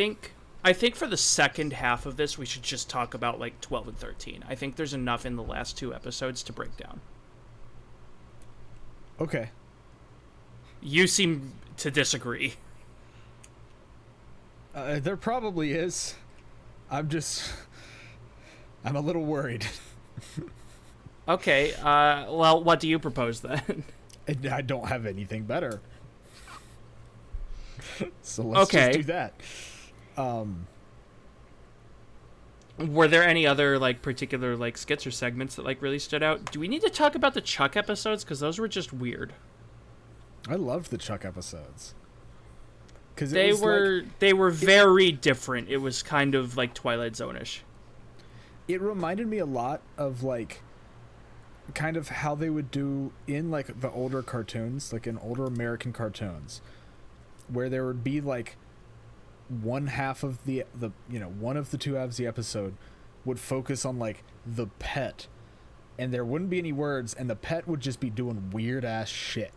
I think for the second half of this, we should just talk about 12 and 13. I think there's enough in the last 2 episodes to break down. Okay. You seem to disagree. There probably is. I'm a little worried. Okay. Well, what do you propose then? I don't have anything better. So let's just do that. Were there any other particular skits or segments that really stood out? Do we need to talk about the Chuck episodes, because those were just weird? I loved the Chuck episodes because they were very different. It was kind of Twilight Zone-ish. It reminded me a lot of kind of how they would do in the older cartoons, in older American cartoons, where there would be one half of one of the 2 halves of the episode would focus on the pet, and there wouldn't be any words, and the pet would just be doing weird ass shit.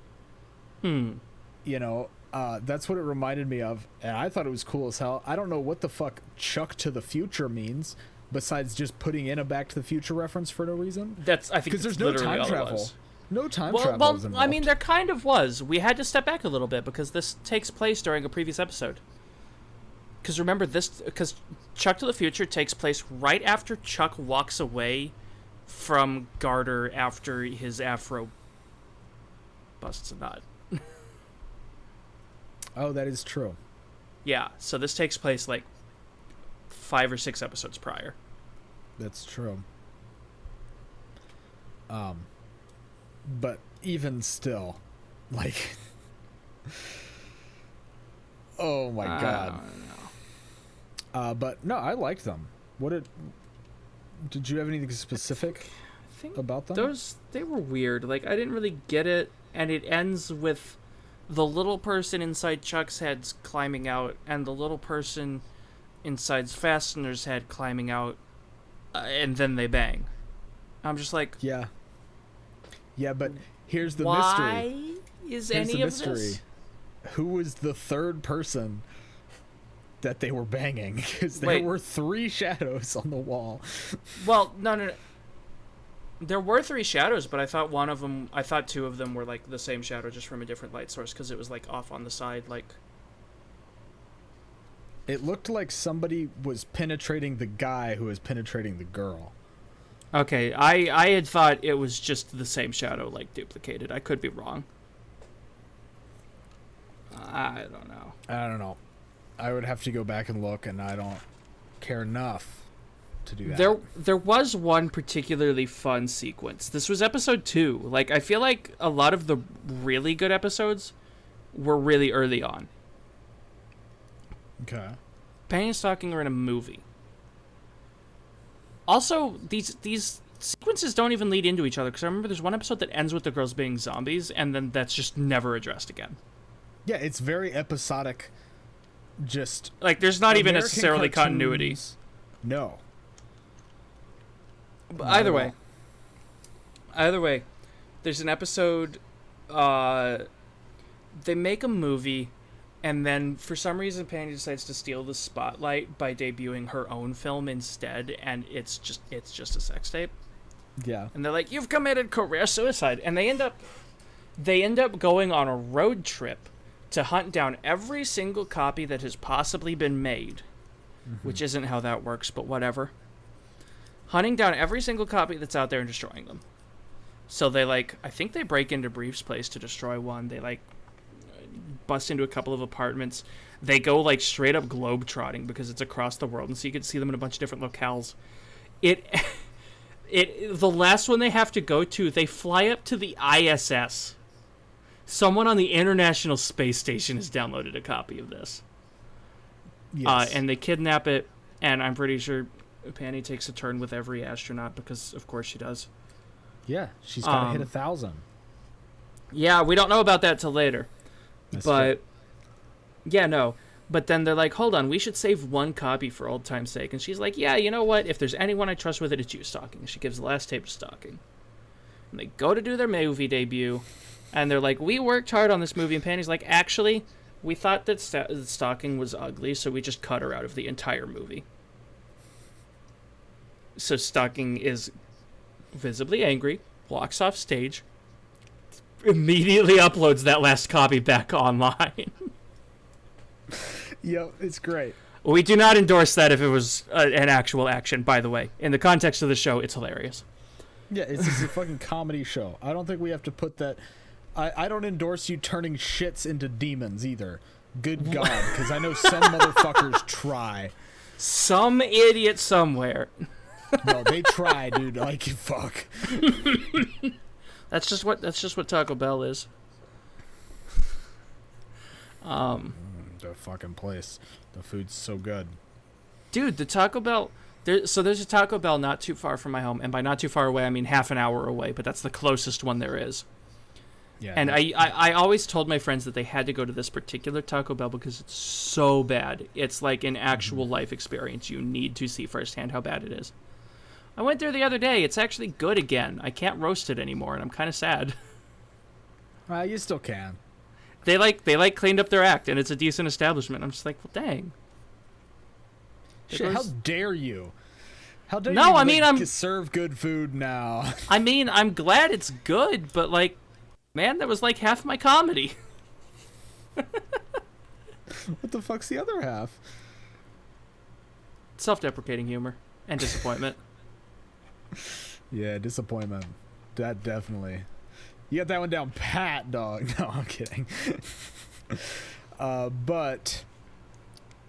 That's what it reminded me of, and I thought it was cool as hell. I don't know what the fuck Chuck to the Future means, besides just putting in a Back to the Future reference for no reason. I think because there's no time travel. No time travel. Well, I mean, there kind of was. We had to step back a little bit because this takes place during a previous episode. Because remember because Chuck to the Future takes place right after Chuck walks away from Garter after his afro busts a nut. Oh, that is true. Yeah, so this takes place 5 or 6 episodes prior. That's true. But even still, oh my god. But no, I liked them. Did you have anything specific about them? They were weird. I didn't really get it, and it ends with the little person inside Chuck's head's climbing out, and the little person inside Fastener's head climbing out, and then they bang. I'm just yeah, but here's the why mystery. Is here's any of mystery. This? Who was the third person that they were banging? Because there were 3 shadows on the wall. Well, no. There were 3 shadows, but I thought 2 of them were the same shadow, just from a different light source, because it was off on the side, It looked like somebody was penetrating the guy who was penetrating the girl. Okay, I had thought it was just the same shadow, like, duplicated. I could be wrong. I don't know. I would have to go back and look, and I don't care enough to do that. There was one particularly fun sequence. This was episode 2. Like, I feel like a lot of the really good episodes were really early on. Okay. Panty and Stocking are in a movie. Also, these sequences don't even lead into each other, because I remember there's one episode that ends with the girls being zombies, and then that's just never addressed again. Yeah, it's very episodic. Just like, there's not even American necessarily cartoons. continuity. No. But either way, there's an episode. They make a movie, and then for some reason, Panty decides to steal the spotlight by debuting her own film instead, and it's just a sex tape. Yeah. And they're like, "You've committed career suicide," and they end up going on a road trip to hunt down every single copy that has possibly been made, which isn't how that works, but whatever. Hunting down every single copy that's out there and destroying them. So they, like, I think they break into Brief's place to destroy one. They, like, bust into a couple of apartments. They go, like, straight up globe-trotting because it's across the world, and so you can see them in a bunch of different locales. The last one they have to go to, they fly up to the ISS. Someone on the International Space Station has downloaded a copy of this. Yes. And they kidnap it, and I'm pretty sure Panty takes a turn with every astronaut because, of course, she does. Yeah, she's got to hit 1,000. Yeah, we don't know about that till later. That's but, true. yeah, no. But then they're like, hold on, we should save one copy for old time's sake. And she's like, yeah, you know what? If there's anyone I trust with it, it's you, Stocking. She gives the last tape to Stocking. And they go to do their movie debut, and they're like, we worked hard on this movie. And Panty's like, actually, we thought that Stocking was ugly, so we just cut her out of the entire movie. So Stocking is visibly angry, walks off stage, immediately uploads that last copy back online. Yep, it's great. We do not endorse that if it was an actual action, by the way. In the context of the show, it's hilarious. Yeah, it's a fucking comedy show. I don't think we have to put that... I don't endorse you turning shits into demons either. Good God, because I know some motherfuckers try. Some idiot somewhere. No, they try, dude. Like, fuck. That's just what Taco Bell is. The fucking place. The food's so good. Dude, the Taco Bell... There's a Taco Bell not too far from my home, and by not too far away, I mean half an hour away, but that's the closest one there is. Yeah. And I always told my friends that they had to go to this particular Taco Bell because it's so bad. It's like an actual life experience. You need to see firsthand how bad it is. I went there the other day. It's actually good again. I can't roast it anymore, and I'm kind of sad. You still can. They cleaned up their act, and it's a decent establishment. I'm just like, well, dang. Shit, how dare you? How dare No, you I mean, I'm serve good food now? I mean, I'm glad it's good, but like, man, that was like half my comedy. What the fuck's the other half? Self-deprecating humor and disappointment. Yeah, disappointment. That definitely. You got that one down pat, dog. No, I'm kidding. But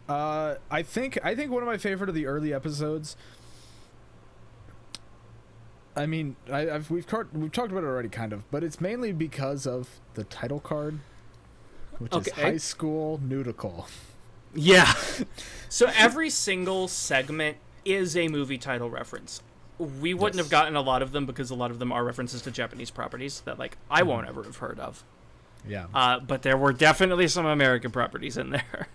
I think one of my favorite of the early episodes. I mean, we've talked about it already, kind of, but it's mainly because of the title card, which is High School Nudical. Yeah. So every single segment is a movie title reference. We wouldn't have gotten a lot of them because a lot of them are references to Japanese properties that, like, I won't ever have heard of. Yeah. But there were definitely some American properties in there.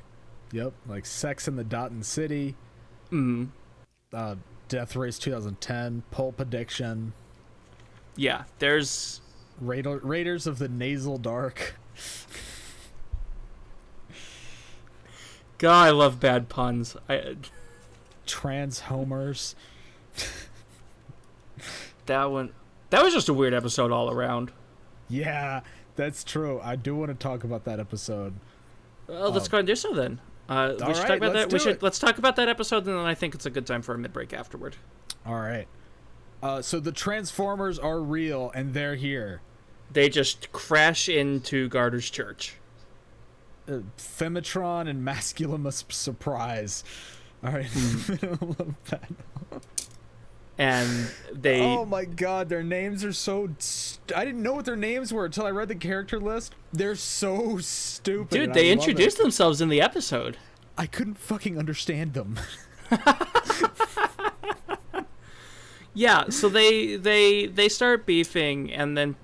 Yep, like Sex in the Dotton City. Death Race 2010, Pulp Addiction. Yeah, there's... Raiders of the Nasal Dark. God, I love bad puns. Transhomers. That was just a weird episode all around. Yeah, that's true. I do want to talk about that episode. Well, let's go and do so then. We should talk about that. Let's talk about that episode, and then I think it's a good time for a mid-break afterward. All right. So the Transformers are real, and they're here. They just crash into Garter's church. Femitron and Masculimus surprise. All right. And they... Oh my god, their names are so... I didn't know what their names were until I read the character list. They're so stupid. Dude, they introduced themselves in the episode. I couldn't fucking understand them. Yeah, so they start beefing, and then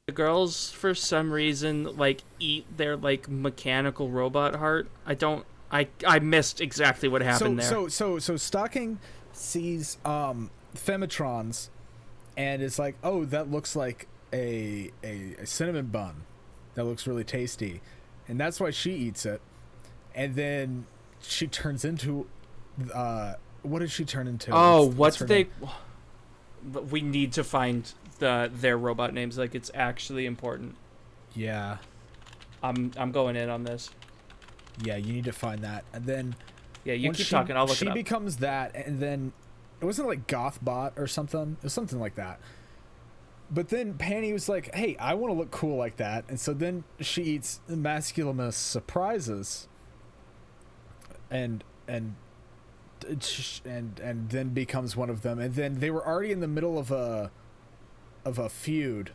the girls, for some reason, like, eat their, like, mechanical robot heart. I missed exactly what happened there. So Stocking sees Femitrons and is like, oh, that looks like a cinnamon bun. That looks really tasty. And that's why she eats it. And then she turns into what did she turn into? Oh, what's they name? We need to find their robot names. Like, it's actually important. Yeah. I'm going in on this. Yeah, you need to find that. And then yeah, you keep talking, I'll look it up. She becomes that, and then it wasn't like Gothbot or something. It was something like that. But then Panty was like, hey, I want to look cool like that. And so then she eats Masculimus surprises and then becomes one of them. And then they were already in the middle of a feud.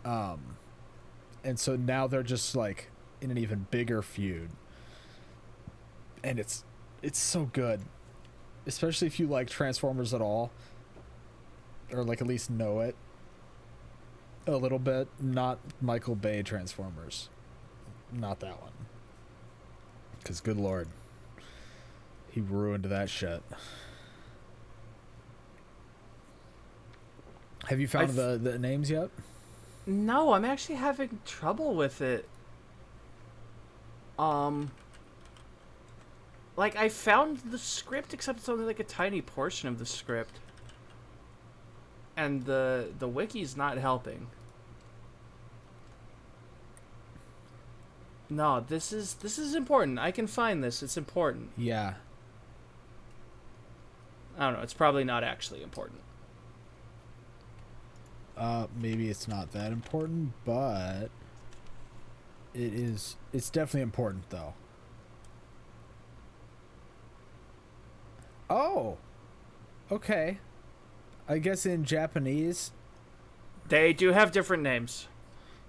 And so now they're just like in an even bigger feud. And it's so good. Especially if you like Transformers at all. Or like at least know it a little bit. Not Michael Bay Transformers. Not that one. Because good lord, he ruined that shit. Have you found the names yet? No, I'm actually having trouble with it. Like, I found the script, except it's only like a tiny portion of the script. And the wiki's not helping. No, this is important. I can find this. It's important. Yeah. I don't know. It's probably not actually important. Maybe it's not that important, but it's definitely important though. Oh. Okay. I guess in Japanese they do have different names.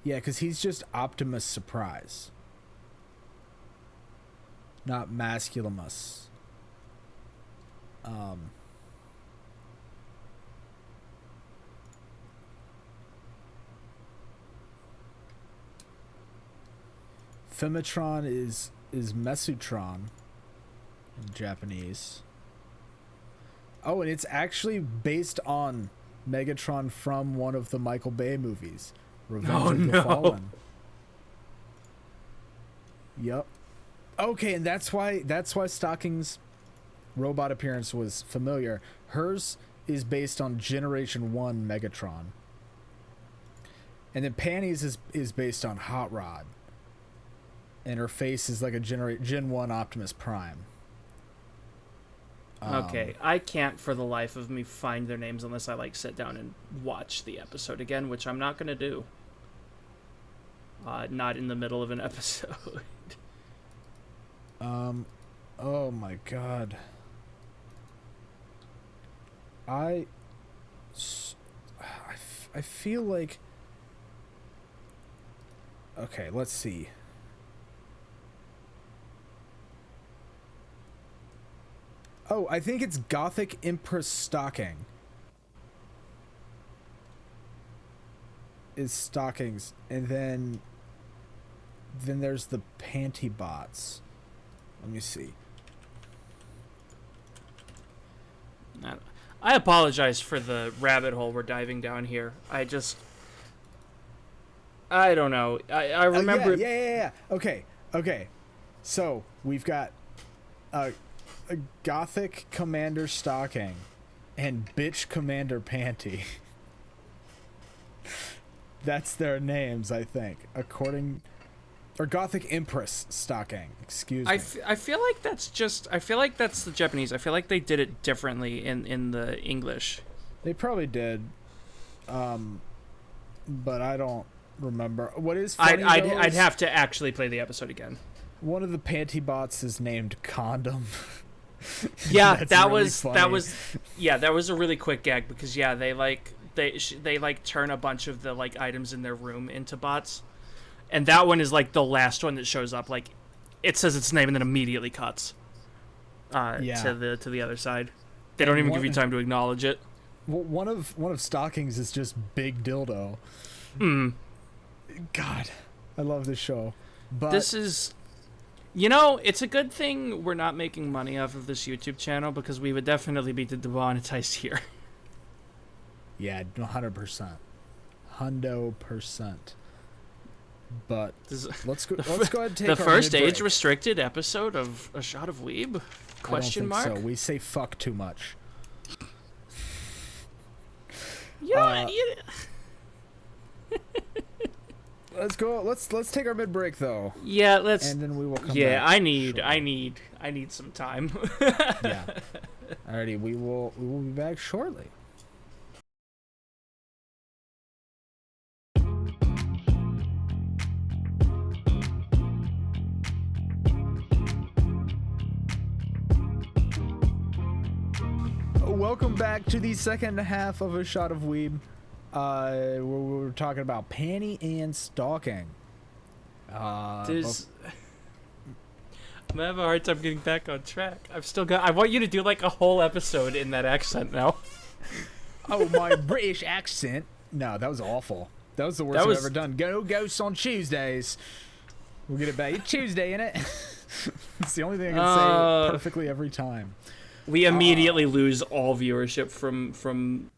Yeah, because he's just Optimus Surprise. Not Masculimus. Femitron is Mesutron in Japanese. Oh, and it's actually based on Megatron from one of the Michael Bay movies, Revenge of the Fallen. Yep. Okay, and that's why Stocking's robot appearance was familiar. Hers is based on Generation 1 Megatron. And then Panty's is based on Hot Rod. And her face is like a Gen 1 Optimus Prime. Okay, I can't for the life of me find their names unless I like sit down and watch the episode again, which I'm not going to do. Not in the middle of an episode. Oh my god. I feel like... Okay, let's see. Oh, I think it's Gothic Empress Stocking. Is Stockings. And then there's the Panty bots. Let me see. I apologize for the rabbit hole we're diving down here. I don't know. I remember... Yeah. Okay. So, we've got... a Gothic Commander Stocking and Bitch Commander Panty. That's their names, I think. According or Gothic Empress Stocking. Excuse me. I feel like that's the Japanese. I feel like they did it differently in the English. They probably did, but I don't remember. What is funny, I'd have to actually play the episode again. One of the panty bots is named Condom. Yeah, that really was funny. that was a really quick gag because they like turn a bunch of the like items in their room into bots, and that one is like the last one that shows up. Like, it says its name and then immediately cuts to the other side. They don't even give you time to acknowledge it. Well, one of Stockings is just Big Dildo. God, I love this show. But this is, it's a good thing we're not making money off of this YouTube channel because we would definitely be demonetized here. Yeah, 100%. 100%. But let's go ahead and take the our first mid-break. age-restricted episode of A Shot of Weeb? Question mark? So we say fuck too much. Let's go. Let's take our mid break though. Yeah, let's. And then we will come back. Yeah, I need some time. Yeah. Alrighty, we will be back shortly. Welcome back to the second half of A Shot of Weeb. We're talking about Panty and Stocking. I'm having a hard time getting back on track. I want you to do like a whole episode in that accent now. Oh, my British accent. No, that was awful. That was the worst I've ever done. Go Ghosts on Tuesdays. We'll get it back. It's Tuesday, innit? It's the only thing I can say perfectly every time. We immediately lose all viewership from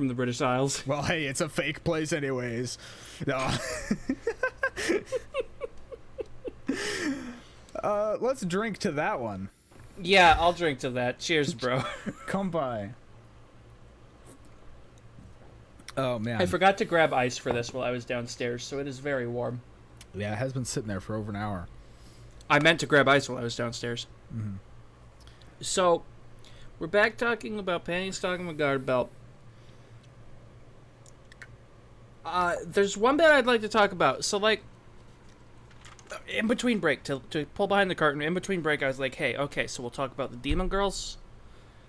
the British Isles. Well, hey, it's a fake place anyways. No. Let's drink to that one. Yeah, I'll drink to that. Cheers, bro. Come by. Oh, man. I forgot to grab ice for this while I was downstairs, so it is very warm. Yeah, it has been sitting there for over an hour. I meant to grab ice while I was downstairs. Mm-hmm. So, we're back talking about Panty and Stocking with Garterbelt. There's one bit I'd like to talk about. So, like, in between break, to pull behind the curtain, in between break, I was like, hey, okay, so we'll talk about the Demon Girls,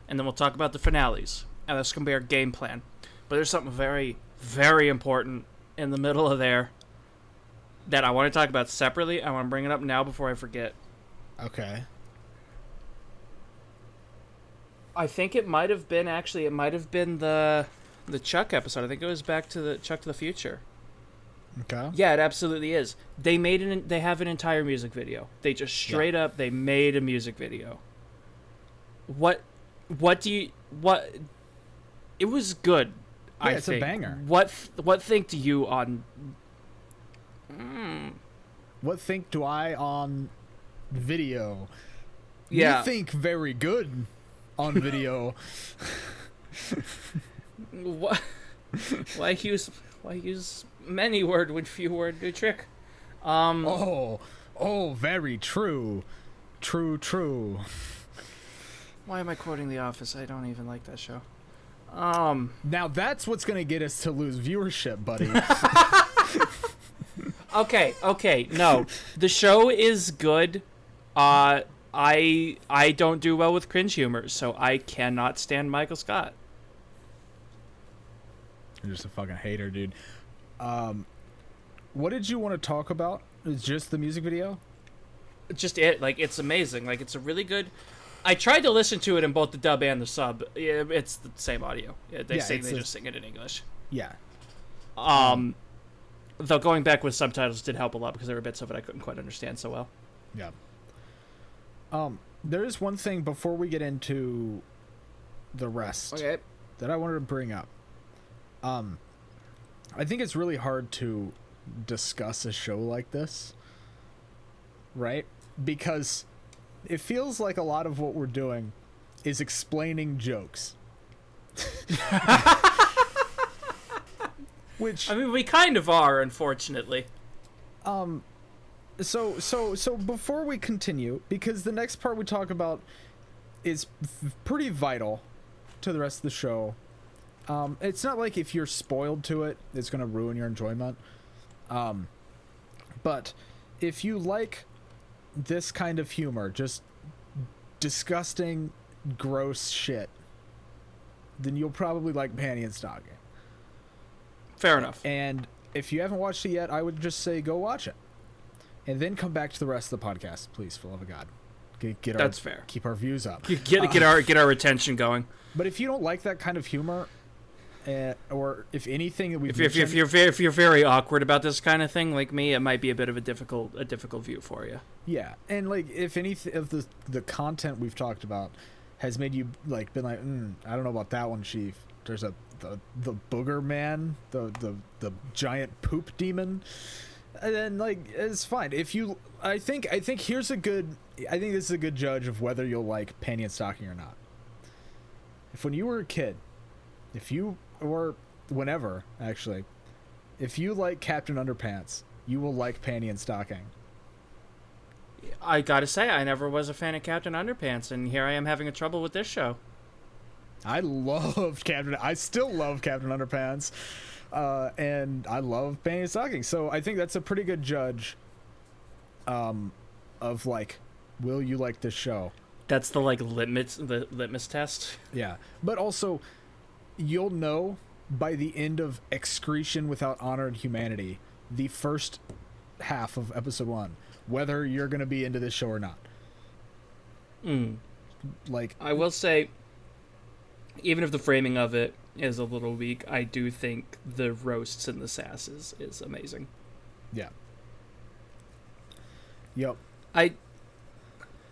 and then we'll talk about the finales, and that's going to be our game plan. But there's something very, very important in the middle of there that I want to talk about separately. I want to bring it up now before I forget. Okay. I think it might have been the Chuck episode. I think it was back to the Chuck to the Future. Okay. Yeah, it absolutely is. They have an entire music video. They just straight up they made a music video. What it was good. Yeah, I it's think. a banger. What think you on What think do I on video? Yeah. You think very good on video. What? Why use many word when few word do trick? Oh, very true. True. Why am I quoting The Office? I don't even like that show. Now that's what's gonna get us to lose viewership, buddy. Okay. No, the show is good. I don't do well with cringe humor, so I cannot stand Michael Scott. You're just a fucking hater, dude. What did you want to talk about? Is just the music video? Just it. Like, it's amazing. Like, it's a really good. I tried to listen to it in both the dub and the sub. It's the same audio. They just sing it in English. Yeah. Though going back with subtitles did help a lot because there were bits of it I couldn't quite understand so well. Yeah. There is one thing before we get into the rest that I wanted to bring up. I think it's really hard to discuss a show like this, right? Because it feels like a lot of what we're doing is explaining jokes. Which, I mean, we kind of are, unfortunately. So before we continue, because the next part we talk about is pretty vital to the rest of the show. It's not like if you're spoiled to it, it's going to ruin your enjoyment. But if you like this kind of humor, just disgusting, gross shit, then you'll probably like Panty and Stocking. Fair enough. And if you haven't watched it yet, I would just say go watch it. And then come back to the rest of the podcast, please, for the love of God. That's fair. Keep our views up. Get our retention going. But if you don't like that kind of humor, or if anything that we've if you're very awkward about this kind of thing, like me, it might be a bit of a difficult view for you. Yeah, and like if anything of the content we've talked about has made you like been like, I don't know about that one, Chief. There's the booger man, the giant poop demon, and then like it's fine. If you, I think this is a good judge of whether you'll like Panty and Stocking or not. If when you were a kid, or whenever actually, if you like Captain Underpants, you will like Panty and Stocking. I gotta say, I never was a fan of Captain Underpants, and here I am having a trouble with this show. I still love Captain Underpants, and I love Panty and Stocking. So I think that's a pretty good judge, of like, will you like this show? That's the litmus test. Yeah, but also, you'll know by the end of Excretion Without Honor and Humanity, the first half of episode 1, whether you're gonna be into this show or not. Like, I will say, even if the framing of it is a little weak, I do think the roasts and the sass is amazing. Yeah. Yep.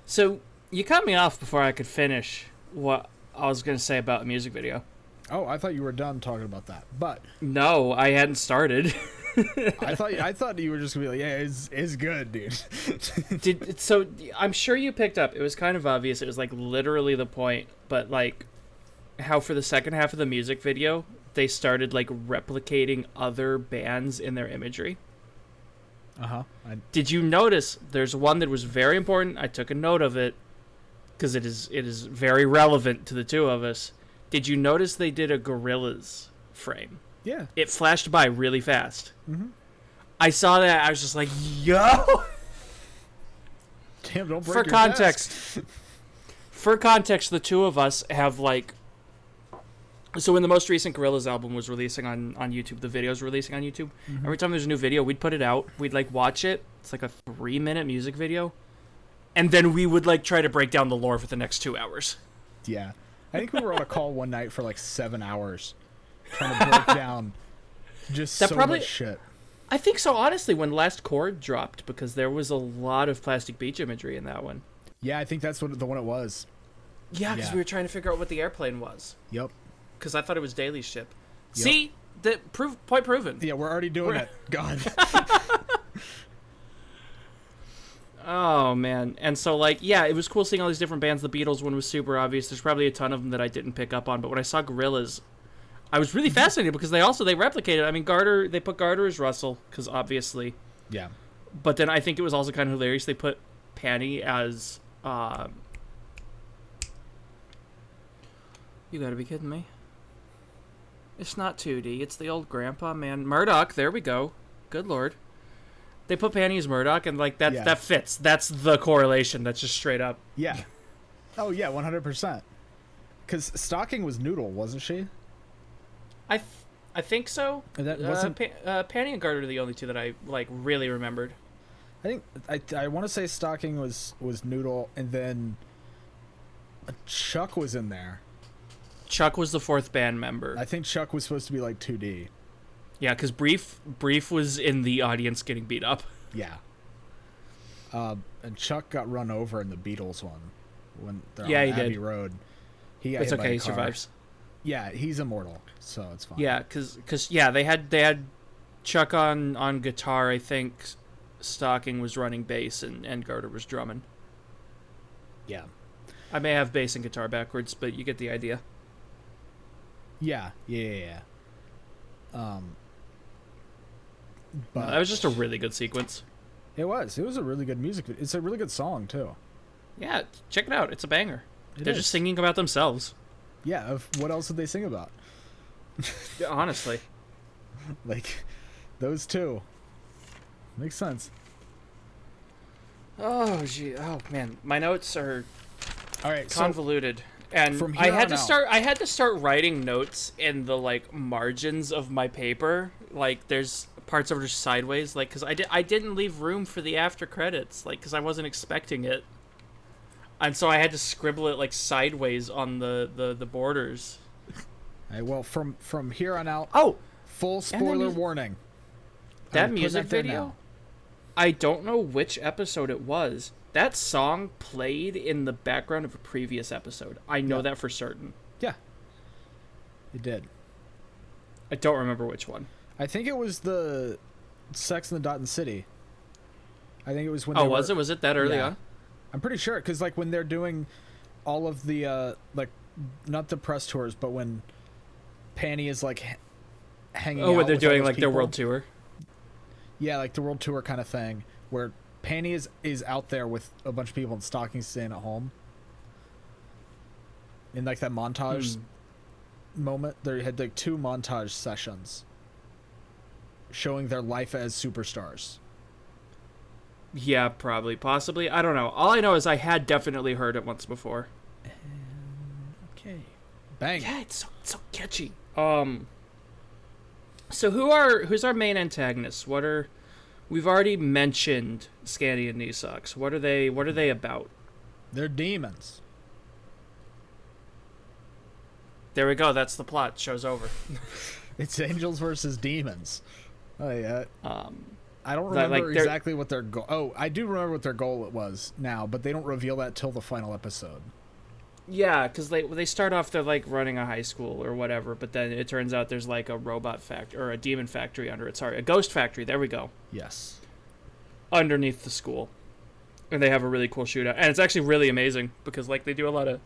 So you cut me off before I could finish what I was going to say about a music video. Oh, I thought you were done talking about that, but no, I hadn't started. I thought you were just gonna be like, yeah, it's good, dude. So I'm sure you picked up. It was kind of obvious. It was like literally the point, but like how for the second half of the music video they started like replicating other bands in their imagery. Did you notice? There's one that was very important. I took a note of it because it is very relevant to the two of us. Did you notice they did a Gorillaz frame? Yeah. It flashed by really fast. Mm-hmm. I saw that. I was just like, yo! Damn, don't break For your context, desk. For context, the two of us have like... So when the most recent Gorillaz album was releasing on YouTube, the videos were releasing on YouTube, every time there's a new video, we'd put it out. We'd like watch it. It's like a 3-minute music video. And then we would like try to break down the lore for the next 2 hours. Yeah. I think we were on a call one night for like 7 hours trying to break down just much shit. I think so, honestly, when Last Chord dropped, because there was a lot of Plastic Beach imagery in that one. Yeah, I think that's the one it was. Yeah, because we were trying to figure out what the airplane was. Yep. Because I thought it was Daly's ship. Yep. See? Point proven. Yeah, we're already doing it. God. Oh, man. And so, like, yeah, it was cool seeing all these different bands. The Beatles one was super obvious. There's probably a ton of them that I didn't pick up on. But when I saw Gorillaz, I was really fascinated because they replicated. I mean, they put Garter as Russell, because obviously. Yeah. But then I think it was also kind of hilarious. They put Panty as... You gotta be kidding me. It's not 2D. It's the old grandpa, man. Murdoch, there we go. Good lord. They put Panty as Murdoch, and like that fits. That's the correlation. That's just straight up. Yeah. Oh yeah, 100%. Because Stocking was Noodle, wasn't she? I think so. And that wasn't Panty and Garter are the only two that I like really remembered. I think I want to say Stocking was Noodle, and then Chuck was in there. Chuck was the fourth band member. I think Chuck was supposed to be like 2D. Yeah, because Brief was in the audience getting beat up. Yeah. And Chuck got run over in the Beatles one when they're on he Abbey did. Road. He got It's hit by okay, a he car. survives. Yeah, he's immortal, so it's fine. Yeah, because they had Chuck on guitar. I think Stocking was running bass and Garter was drumming. Yeah. I may have bass and guitar backwards, but you get the idea. Yeah. But that was just a really good sequence. It was a really good music video. It's a really good song too. Yeah, check it out. It's a banger. They're is. just singing about themselves. Yeah, of what else would they sing about? Yeah, honestly. Like, those two. Makes sense. Oh, gee. Oh, man. My notes are All right, convoluted. And from I here had on to out- start I had to start writing notes in the like margins of my paper. Like there's parts over just sideways, like cuz I didn't leave room for the after credits, like cuz I wasn't expecting it. And so I had to scribble it like sideways on the borders. All right, well, from here on out, Oh, full spoiler mu- warning. that I'm putting music there video? now. I don't know which episode it was. That song played in the background of a previous episode. I know that for certain. Yeah, it did. I don't remember which one. I think it was the Sex in the Dot City. I think it was when. Oh, they was were, it? Was it that early yeah. on? I'm pretty sure, because like when they're doing all of the like, not the press tours, but when Panty is like hanging. Oh, out when they're with all doing those like their people. world tour. Yeah, like the world tour kind of thing, where Panty is out there with a bunch of people in stockings staying at home. In like that montage moment, they had like 2 montage sessions showing their life as superstars. Yeah, probably, possibly. I don't know. All I know is I had definitely heard it once before. Okay. Bang. Yeah, it's so catchy. So who's our main antagonists? We've already mentioned Scandy and Knee Socks. What are they about? They're demons. There we go. That's the plot. Show's over. It's angels versus demons. Oh yeah. I don't That, remember like, they're- exactly what their goal. Oh, I do remember what their goal was now, but they don't reveal that till the final episode. Yeah, because they start off, they're like running a high school or whatever, but then it turns out there's like a robot factory or a demon factory under it. Sorry, a ghost factory. There we go. Yes. Underneath the school, and they have a really cool shootout, and it's actually really amazing because like they do a lot of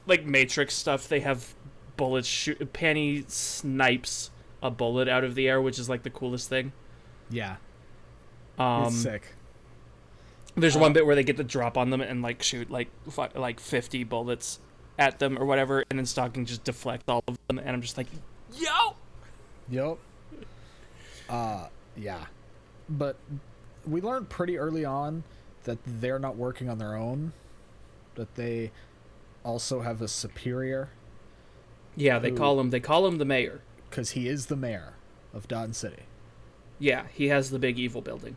like Matrix stuff. They have bullets shoot. Panty snipes a bullet out of the air, which is like the coolest thing. Yeah. It's sick. There's one bit where they get the drop on them and like shoot like 50 bullets at them or whatever, and then Stocking just deflects all of them, and I'm just like, yo. Yep. Yeah. But we learned pretty early on that they're not working on their own, that they also have a superior. Yeah, they call him the mayor. Because he is the mayor of Dawson City. Yeah, he has the big evil building.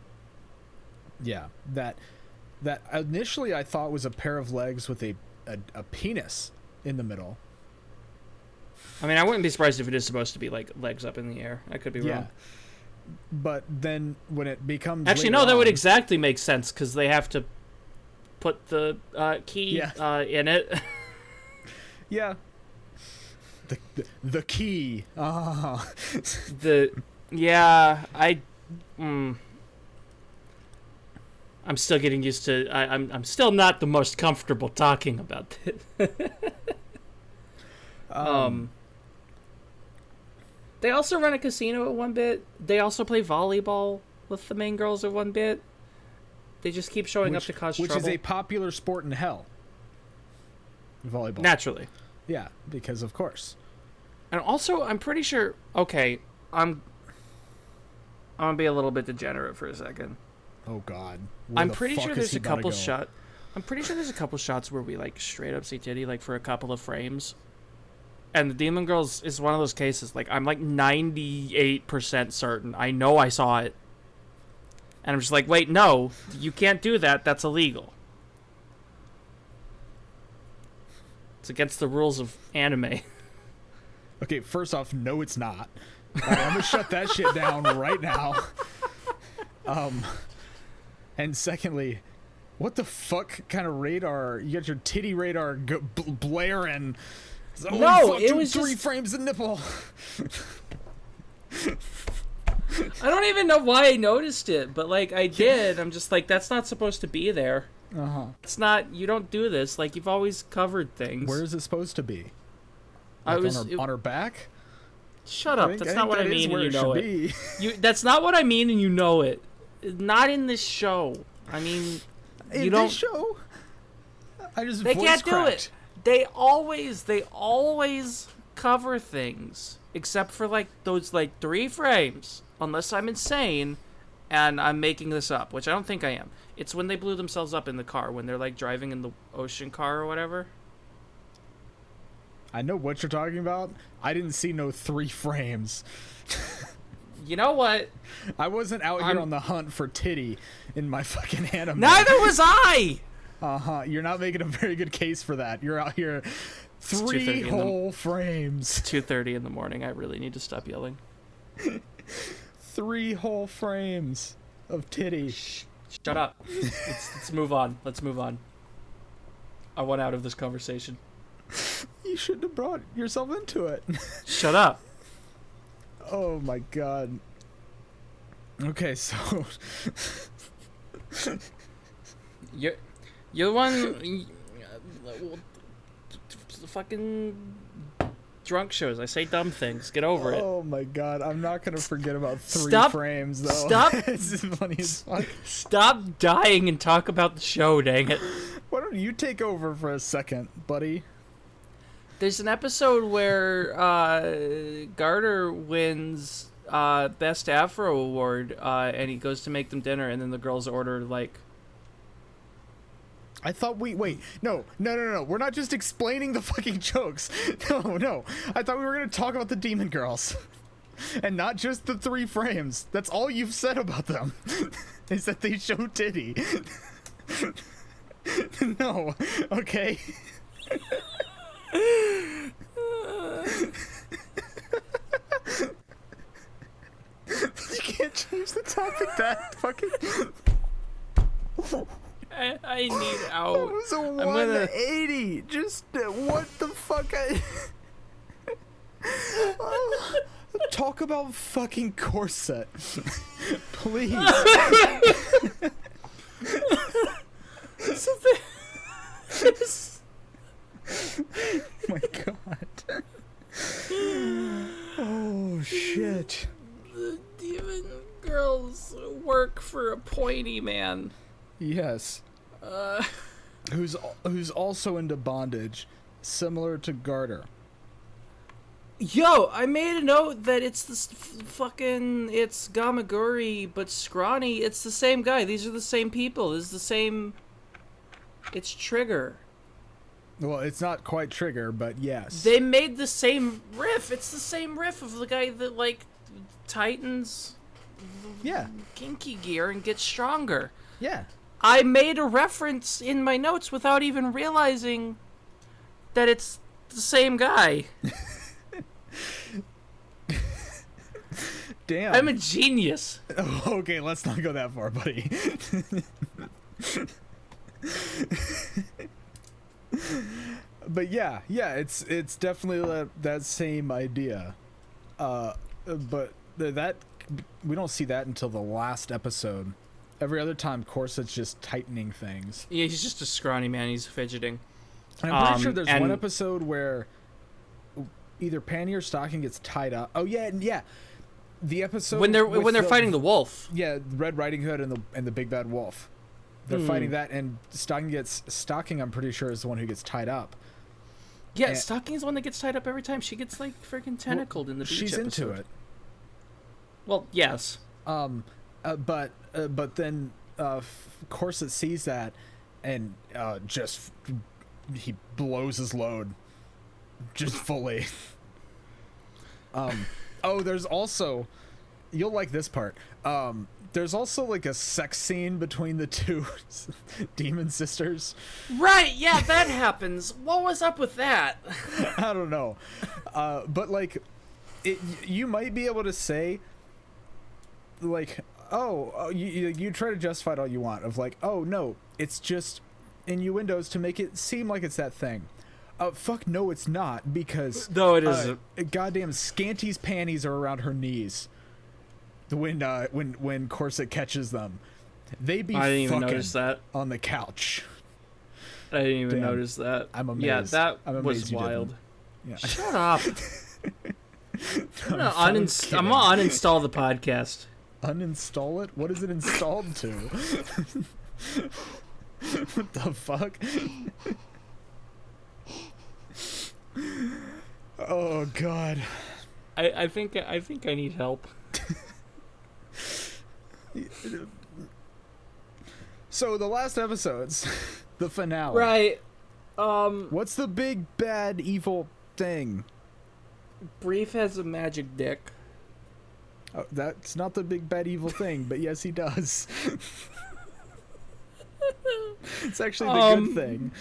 Yeah, that initially I thought was a pair of legs with a penis in the middle. I mean, I wouldn't be surprised if it is supposed to be like legs up in the air. I could be wrong. But then when it becomes Actually, no, that would exactly make sense because they have to put the key in it. Yeah. The key. Ah. I'm still getting used to. I'm still not the most comfortable talking about it. They also run a casino at one bit. They also play volleyball with the main girls at one bit. They just keep showing up to cause trouble. Which is a popular sport in hell. Volleyball. Naturally. Yeah, because of course. And also, I'm pretty sure. Okay, I'm gonna be a little bit degenerate for a second. Oh God. I'm pretty sure there's a couple shots. I'm pretty sure there's a couple shots where we like straight up see titty like for a couple of frames. And the Demon Girls is one of those cases. Like I'm like 98% certain. I know I saw it. And I'm just like, wait, no, you can't do that. That's illegal. It's against the rules of anime. Okay, first off, no, it's not. All right, I'm gonna shut that shit down right now. And secondly, what the fuck kind of radar? You got your titty radar blaring. No, it was 3 just frames of nipple. I don't even know why I noticed it, but like I did. I'm just like, that's not supposed to be there. It's not. You don't do this. Like you've always covered things. Where is it supposed to be? Like on her back. Shut up. That's not what I mean, and you know it. Be. That's not what I mean, and you know it. Not in this show. I mean, in this show, I just they voice can't cracked. do it. They always cover things except for like those like 3 frames, unless I'm insane and I'm making this up, which I don't think I am. It's when they blew themselves up in the car when they're like driving in the ocean car or whatever. I know what you're talking about. I didn't see no 3 frames. You know what? I wasn't out here on the hunt for titty in my fucking anime. Neither was I. You're not making a very good case for that. You're out here 3 whole frames. 2:30 in the morning. I really need to stop yelling. 3 whole frames of titty. Shut up. Let's move on. Let's move on. I want out of this conversation. You shouldn't have brought yourself into it. Shut up. Oh my god. Okay, so You're the one fucking drunk shows. I say dumb things. Get over it. Oh my god, I'm not gonna forget about 3 Stop- frames though. stop- It's funny as fuck. Stop dying and talk about the show, dang it. Why don't you take over for a second, buddy? There's an episode where Garter wins Best Afro Award, and he goes to make them dinner, and then the girls order, like... I thought wait, no. We're not just explaining the fucking jokes. No. I thought we were gonna talk about the demon girls. And not just the 3 frames. That's all you've said about them. Is that they show titty. No, okay. You can't change the topic that fucking... I need out. That was a 180. Just what the fuck? Talk about fucking corset, please. My god. Oh shit. The demon girls work for a pointy man. Yes. Who's also into bondage, similar to Garter. Yo, I made a note that it's this fucking... It's Gamaguri, but scrawny. It's the same guy. These are the same people. This is the same... It's Trigger. Well, it's not quite Trigger, but yes. They made the same riff. It's the same riff of the guy that, like, tightens... Yeah. Kinky gear and gets stronger. Yeah. I made a reference in my notes without even realizing that it's the same guy. Damn. I'm a genius. Oh, okay, let's not go that far, buddy. But yeah, it's definitely that same idea. But that we don't see that until the last episode. Every other time, Corset's just tightening things. Yeah, he's just a scrawny man. He's fidgeting. And I'm pretty sure there's one episode where either Panty or Stocking gets tied up. Oh yeah, yeah. The episode when they're fighting the wolf. Yeah, Red Riding Hood and the Big Bad Wolf. They're fighting that, and Stocking. I'm pretty sure is the one who gets tied up. Yeah, and Stocking's the one that gets tied up every time. She gets like freaking tentacled in the beach she's episode. into it. Well, yes. But then Corset sees that and just he blows his load just fully. There's also, you'll like this part. There's also like a sex scene between the two demon sisters. Right, yeah, that happens. What was up with that? I don't know. But like you might be able to say like, you try to justify it all you want of like, oh no, it's just innuendos to make it seem like it's that thing. Fuck no, it's not, because no, it isn't. Goddamn Scanty's panties are around her knees. When Corset catches them, they be I didn't even fucking notice that on the couch. I didn't even notice that. I'm amazed. Yeah, that I'm was wild. Yeah. Shut up. I'm gonna uninstall the podcast. Uninstall it? What is it installed to? What the fuck? Oh god. I think I need help. So the last episodes, the finale. Right. What's the big bad evil thing? Brief has a magic dick. Oh, that's not the big bad evil thing, but yes, he does. It's actually the good thing.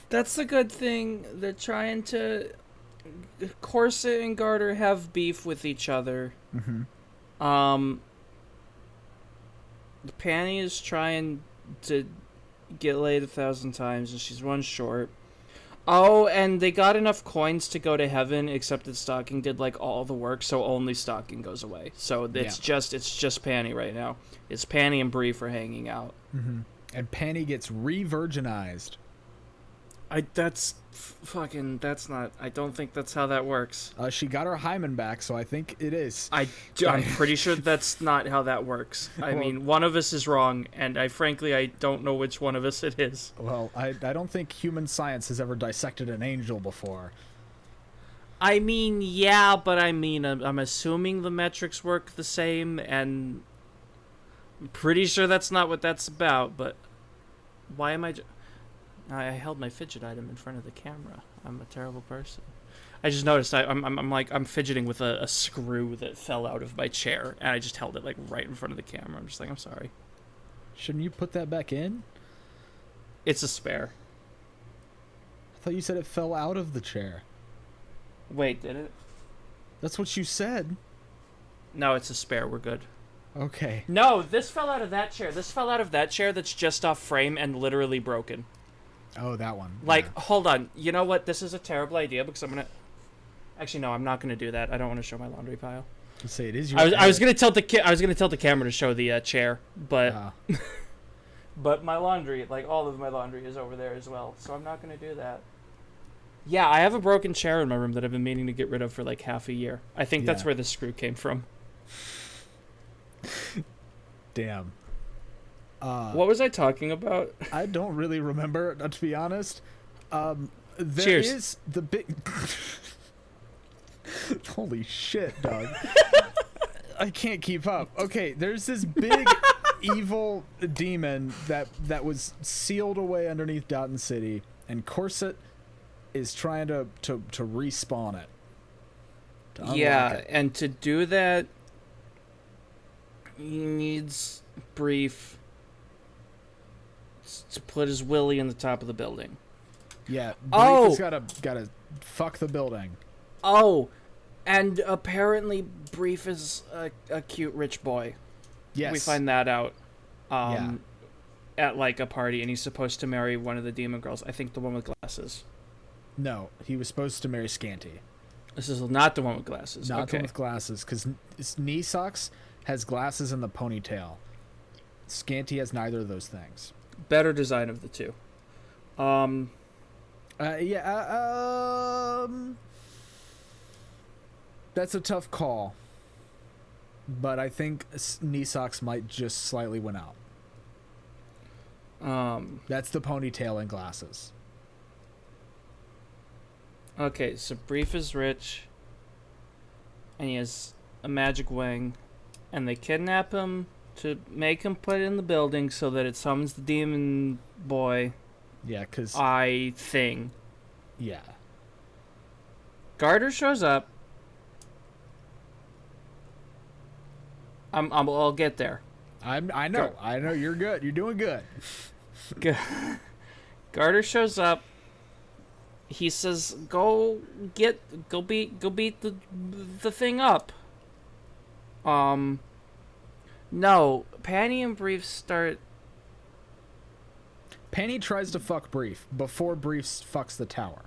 That's the good thing. They're trying to... Corset and Garter have beef with each other. Mm-hmm. Panty is trying to get laid 1,000 times, and she's one short. Oh, and they got enough coins to go to heaven, except that Stocking did like all the work, so only Stocking goes away. So it's just Panty right now. It's Panty and Brief are hanging out. Mm-hmm. And Panty gets re-virginized. That's not. I don't think that's how that works. She got her hymen back, so I think it is. I'm pretty sure that's not how that works. I mean, one of us is wrong, and I don't know which one of us it is. Well, I don't think human science has ever dissected an angel before. I mean, yeah, but I'm assuming the metrics work the same, and I'm pretty sure that's not what that's about, but why am I... I held my fidget item in front of the camera. I'm a terrible person. I just noticed I'm fidgeting with a screw that fell out of my chair, and I just held it like right in front of the camera. I'm just like, I'm sorry. Shouldn't you put that back in? It's a spare. I thought you said it fell out of the chair. Wait, did it? That's what you said. No, it's a spare. We're good. Okay. No, this fell out of that chair. This fell out of that chair that's just off frame and literally broken. Oh, that one. Like, yeah. Hold on. You know what? This is a terrible idea because I'm gonna... Actually, no, I'm not gonna do that. I don't want to show my laundry pile. You say it is your... I was gonna tilt the camera to show the chair, but but my laundry, like all of my laundry, is over there as well. So I'm not gonna do that. Yeah, I have a broken chair in my room that I've been meaning to get rid of for like half a year. I think that's where the screw came from. Damn. What was I talking about? I don't really remember, to be honest. There Cheers. is the big... Holy shit, dog. I can't keep up. Okay, there's this big evil demon that was sealed away underneath Dotten City, and Corset is trying to respawn it. Yeah, it. and to do that, he needs Brief to put his willy in the top of the building. Yeah, Brief has gotta fuck the building. Oh, and apparently Brief is a cute rich boy. Yes. We find that out at like a party, and he's supposed to marry one of the demon girls. I think the one with glasses. No, he was supposed to marry Scanty. This is not the one with glasses. Not okay. the one with glasses, because Knee Socks has glasses in the ponytail. Scanty has neither of those things. Better design of the two. That's a tough call. But I think Knee Socks might just slightly win out. That's the ponytail and glasses. Okay, so Brief is rich, and he has a magic wing, and they kidnap him to make him put it in the building so that it summons the demon boy. Yeah, because... thing. Yeah. Garter shows up. I'll get there. I know. I know you're good. You're doing good. Garter shows up. He says, "Go beat the thing up." No, Panty and Brief start. Panty tries to fuck Brief before Brief fucks the tower.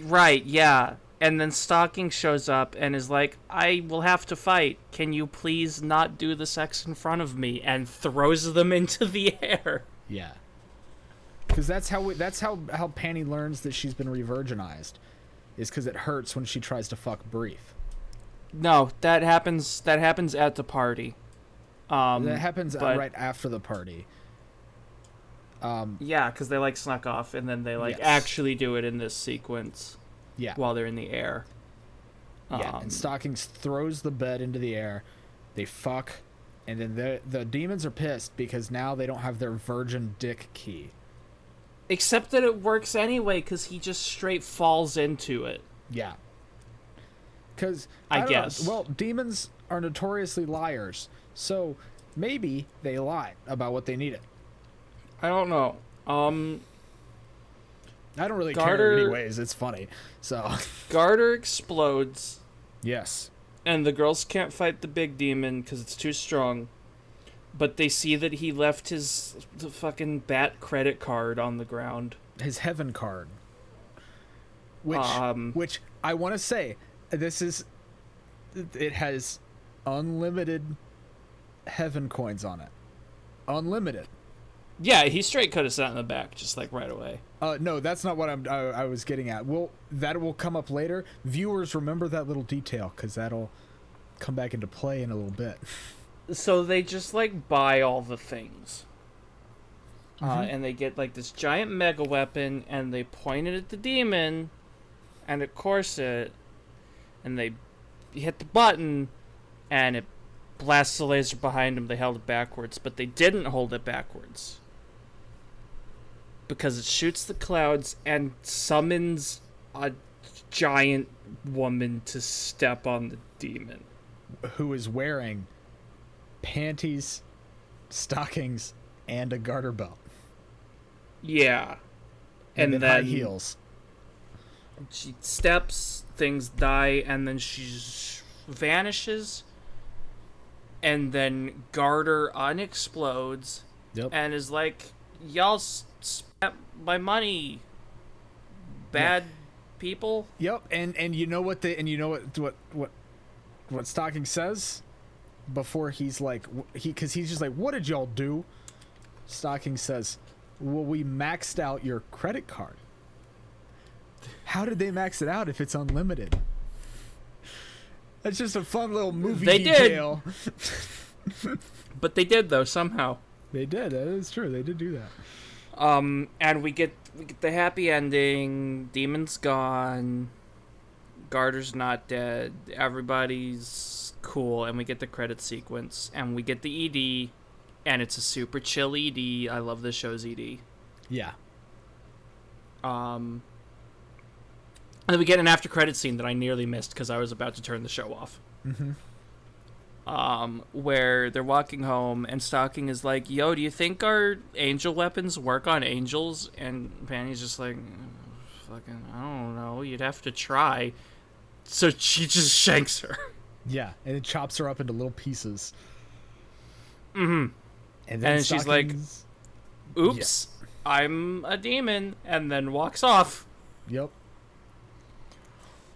Right, yeah. And then Stocking shows up and is like, "I will have to fight. Can you please not do the sex in front of me?" And throws them into the air. Yeah. Because that's how Panty learns that she's been re-virginized, is because it hurts when she tries to fuck Brief. No, that happens at the party. That happens right after the party. Yeah, because they like snuck off, and then they like Yes. actually do it in this sequence. Yeah. While they're in the air. Yeah, and Stockings throws the bed into the air. They fuck, and then the demons are pissed because now they don't have their virgin dick key. Except that it works anyway, because he just straight falls into it. Yeah. Because, I guess. Well, demons are notoriously liars, so maybe they lied about what they needed. I don't know. I don't really care anyways. It's funny. So Garter explodes. Yes. And the girls can't fight the big demon because it's too strong. But they see that he left the fucking bat credit card on the ground. His heaven card. Which I want to say, it has unlimited heaven coins on it. Unlimited. Yeah, he straight could have sat in the back, just like right away. No, that's not what I was getting at. That will come up later. Viewers, remember that little detail, because that'll come back into play in a little bit. So they just like buy all the things, and they get like this giant mega weapon, and they point it at the demon, and it course it, and they hit the button, and it blasts the laser behind them. They held it backwards, but they didn't hold it backwards. Because it shoots the clouds and summons a giant woman to step on the demon. Who is wearing panties, stockings, and a garter belt. Yeah. And then high heels. She steps, things die, and then she vanishes. And then Garter unexplodes. Yep. And is like, y'all spent my money, bad people. Yep. And you know what what Stocking says before he's like, because he's just like, what did y'all do? Stocking says, well, we maxed out your credit card. How did they max it out if it's unlimited? That's just a fun little movie detail. But they did, though, somehow. They did. That is true. They did do that. And we get the happy ending. Demon's gone. Garter's not dead. Everybody's cool. And we get the credit sequence. And we get the ED. And it's a super chill ED. I love this show's ED. Yeah. And then we get an after credit scene that I nearly missed because I was about to turn the show off. Mm-hmm. Where they're walking home and Stocking is like, yo, do you think our angel weapons work on angels? And Panty's just like, fucking, I don't know. You'd have to try. So she just shanks her. Yeah, and it chops her up into little pieces. Mm-hmm. And then she's like, oops, yeah. I'm a demon. And then walks off. Yep.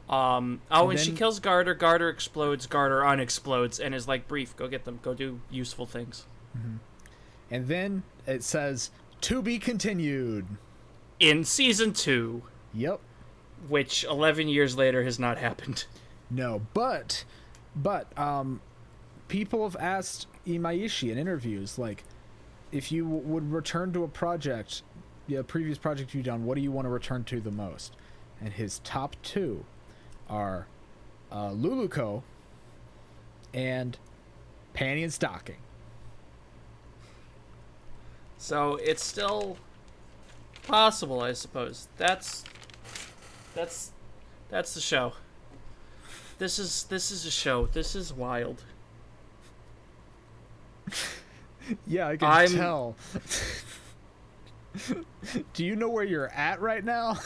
And then, she kills Garter. Garter explodes. Garter unexplodes, and is like, "Brief, go get them. Go do useful things." Mm-hmm. And then it says, "To be continued." In season 2. Yep. Which 11 years later has not happened. No, but people have asked Imaishi in interviews, like, if you would return to a project, a previous project you've done, what do you want to return to the most? And his top 2 are Luluco and Panty and Stocking. So it's still possible, I suppose. That's the show. This is a show. This is wild. Yeah, I can tell. Do you know where you're at right now?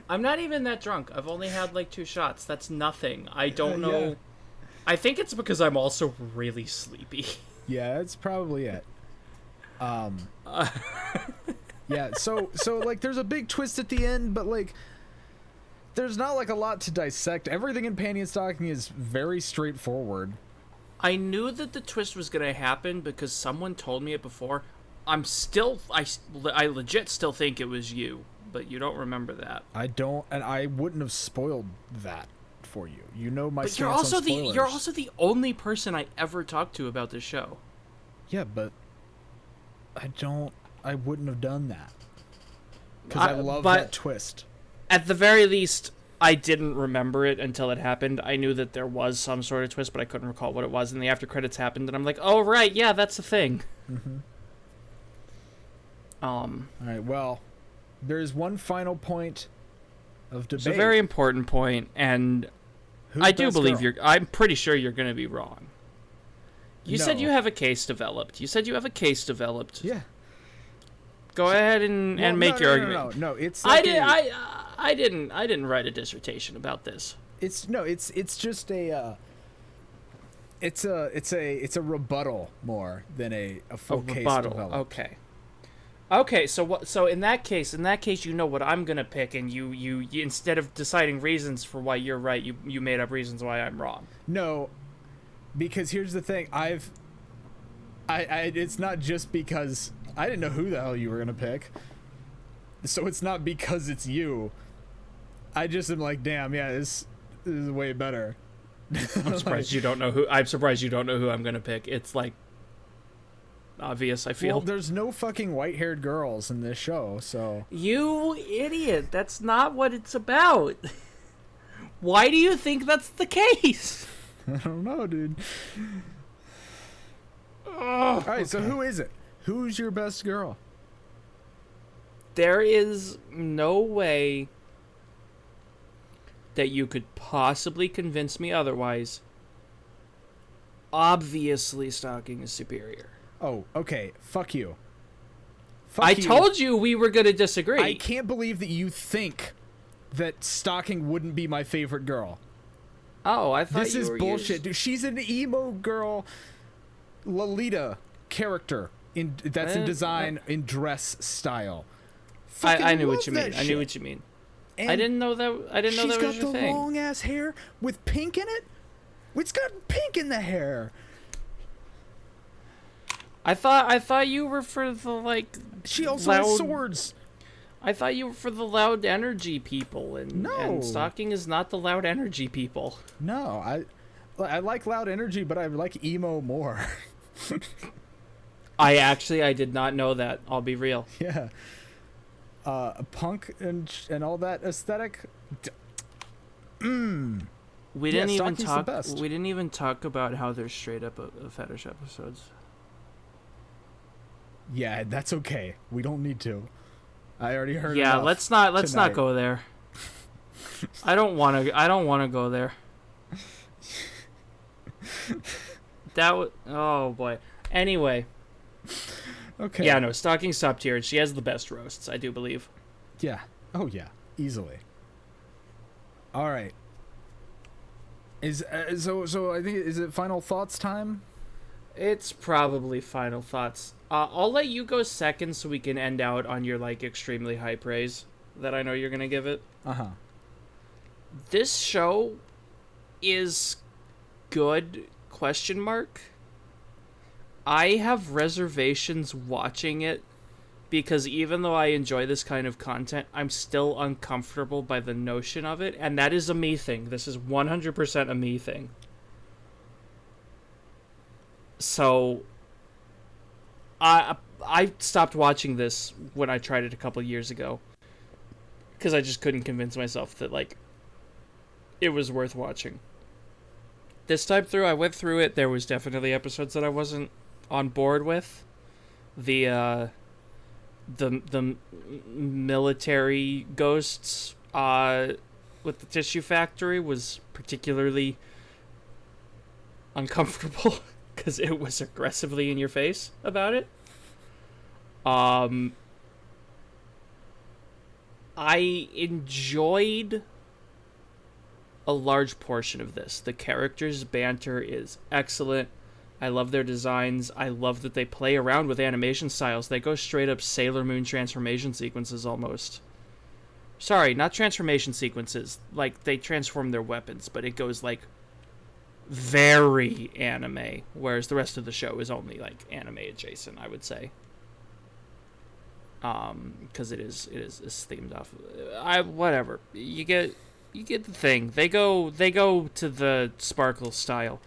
I'm not even that drunk. I've only had like 2 shots. That's nothing. I don't know. Yeah. I think it's because I'm also really sleepy. Yeah, that's probably it. Yeah, so like there's a big twist at the end, but like there's not like a lot to dissect. Everything in Panty and Stocking is very straightforward. I knew that the twist was going to happen because someone told me it before. I legit still think it was you. But you don't remember that. I don't, and I wouldn't have spoiled that for you. You know my But stance on spoilers. you're also the only person I ever talked to about this show. Yeah, but I wouldn't have done that. Because I love that twist. At the very least, I didn't remember it until it happened. I knew that there was some sort of twist, but I couldn't recall what it was. And the after credits happened, and I'm like, oh, right, yeah, that's a thing. Mm-hmm. All right, well, there's one final point of debate. It's a very important point, and Who's I do best believe girl? I'm pretty sure you're going to be wrong. You said you have a case developed. Yeah. Go ahead and make your argument. No, it's like I didn't write a dissertation about this. It's just a it's a rebuttal more than a full case developed. Okay, so in that case, you know what I'm gonna pick, and you instead of deciding reasons for why you're right, you made up reasons why I'm wrong. No, because here's the thing, it's not just because I didn't know who the hell you were gonna pick, so it's not because it's you. I just am like, damn, yeah, this is way better. I'm surprised you don't know who. I'm surprised you don't know who I'm gonna pick. It's like obvious, I feel. Well, there's no fucking white-haired girls in this show, so... You idiot. That's not what it's about. Why do you think that's the case? I don't know, dude. All right, so who is it? Who's your best girl? There is no way that you could possibly convince me otherwise. Obviously, Stocking is superior. Oh, okay. Fuck you. I told you we were going to disagree. I can't believe that you think that Stocking wouldn't be my favorite girl. Oh, I thought this is bullshit, dude. She's an emo girl, Lolita character in design in dress style. I knew what you mean. I knew what you mean. And I didn't know that. I didn't know that was your thing. She's got the long ass hair with pink in it. It's got pink in the hair. I thought you were for the like. She also has swords. I thought you were for the loud energy people, and Stocking is not the loud energy people. No, I like loud energy, but I like emo more. I did not know that. I'll be real. Yeah. Punk and all that aesthetic. We didn't even talk. We didn't even talk about how they're straight up a fetish episodes. Yeah, that's okay. We don't need to. I already heard. Yeah, let's not go there. I don't want to go there. Oh boy. Anyway. Okay. Yeah, no, Stocking's top tier, and she has the best roasts, I do believe. Yeah. Oh yeah, easily. All right. So I think is it final thoughts time? It's probably final thoughts. I'll let you go second so we can end out on your like extremely high praise that I know you're gonna give it. Uh-huh. This show is good ? I have reservations watching it because even though I enjoy this kind of content, I'm still uncomfortable by the notion of it, and that is a me thing. This is 100% a me thing. So I stopped watching this when I tried it a couple years ago because I just couldn't convince myself that like it was worth watching. This time through, I went through it. There was definitely episodes that I wasn't on board with. The military ghosts with the tissue factory was particularly uncomfortable because it was aggressively in your face about it. I enjoyed a large portion of this. The characters' banter is excellent. I love their designs. I love that they play around with animation styles. They go straight up Sailor Moon transformation sequences almost. Sorry, not transformation sequences. Like, they transform their weapons, but it goes, like, very anime, whereas the rest of the show is only, like, anime adjacent, I would say. Because it is themed off. Whatever. You get You get the thing. They go to the sparkle style.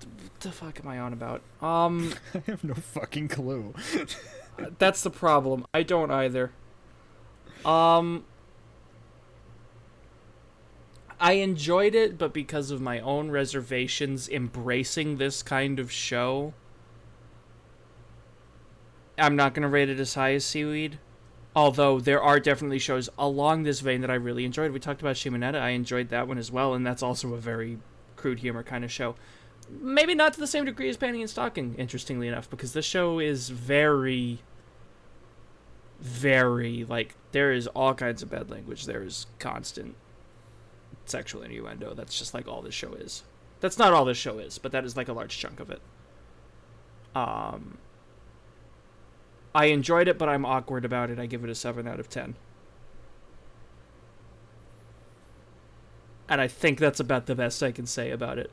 What the fuck am I on about? I have no fucking clue. That's the problem. I don't either. I enjoyed it, but because of my own reservations embracing this kind of show, I'm not going to rate it as high as Seaweed. Although there are definitely shows along this vein that I really enjoyed. We talked about Shimonetta. I enjoyed that one as well, and that's also a very crude humor kind of show. Maybe not to the same degree as Panty and Stocking, interestingly enough, because this show is very, very, like, there is all kinds of bad language. There is constant sexual innuendo. That's just like all this show is. That's not all this show is, but that is like a large chunk of it. I enjoyed it, but I'm awkward about it. I give it a 7 out of 10. And I think that's about the best I can say about it.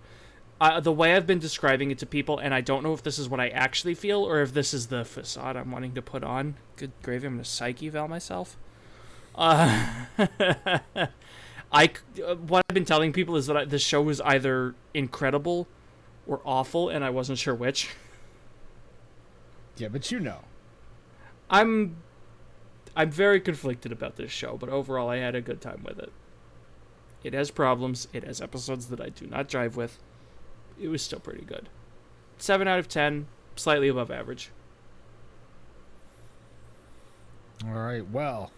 The way I've been describing it to people, and I don't know if this is what I actually feel or if this is the facade I'm wanting to put on. Good gravy, I'm going to psych eval myself. What I've been telling people is that this show was either incredible or awful, and I wasn't sure which. Yeah, but you know. I'm very conflicted about this show, but overall I had a good time with it. It has problems. It has episodes that I do not jive with. It was still pretty good. 7 out of 10, slightly above average. All right, well.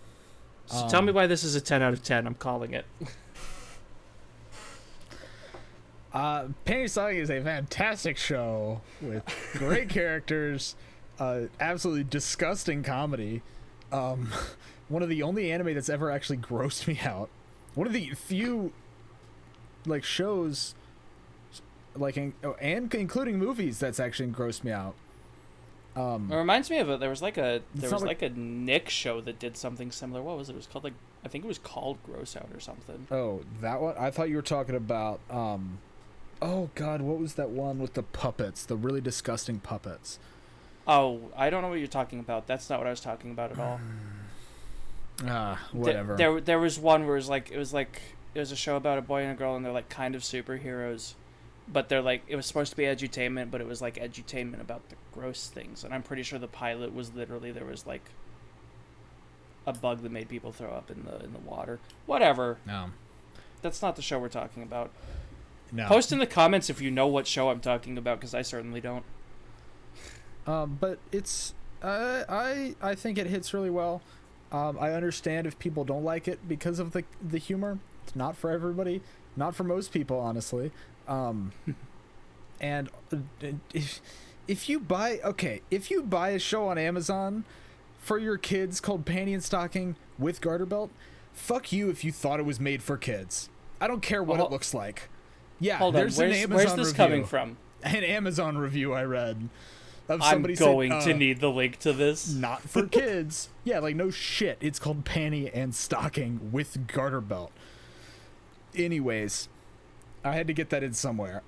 So tell me why this is a 10 out of 10. I'm calling it. Panty and Stocking is a fantastic show with great characters, absolutely disgusting comedy. One of the only anime that's ever actually grossed me out. One of the few like shows, like and including movies, that's actually grossed me out. It reminds me of it. There was like a Nick show that did something similar. What was it? It was called I think it was called Gross Out or something. Oh, that one? I thought you were talking about oh god, what was that one with the puppets, the really disgusting puppets? Oh, I don't know what you're talking about. That's not what I was talking about at all. Whatever. There was one where it was a show about a boy and a girl, and they're like kind of superheroes, but they're like, it was supposed to be edutainment, but it was like edutainment about the gross things. And I'm pretty sure the pilot was literally, there was like a bug that made people throw up in the water. Whatever. No. That's not the show we're talking about. No. Post in the comments if you know what show I'm talking about, because I certainly don't. But it's I think it hits really well. I understand if people don't like it because of the humor. It's not for everybody, not for most people, honestly. And if you buy a show on Amazon for your kids called Panty and Stocking with Garterbelt, fuck you if you thought it was made for kids. I don't care what it looks like. Yeah, hold there's on. an Amazon where's this review, coming from? An Amazon review I read of I'm somebody going saying, to need the link to this. Not for kids. Yeah, like no shit. It's called Panty and Stocking with Garterbelt. Anyways, I had to get that in somewhere.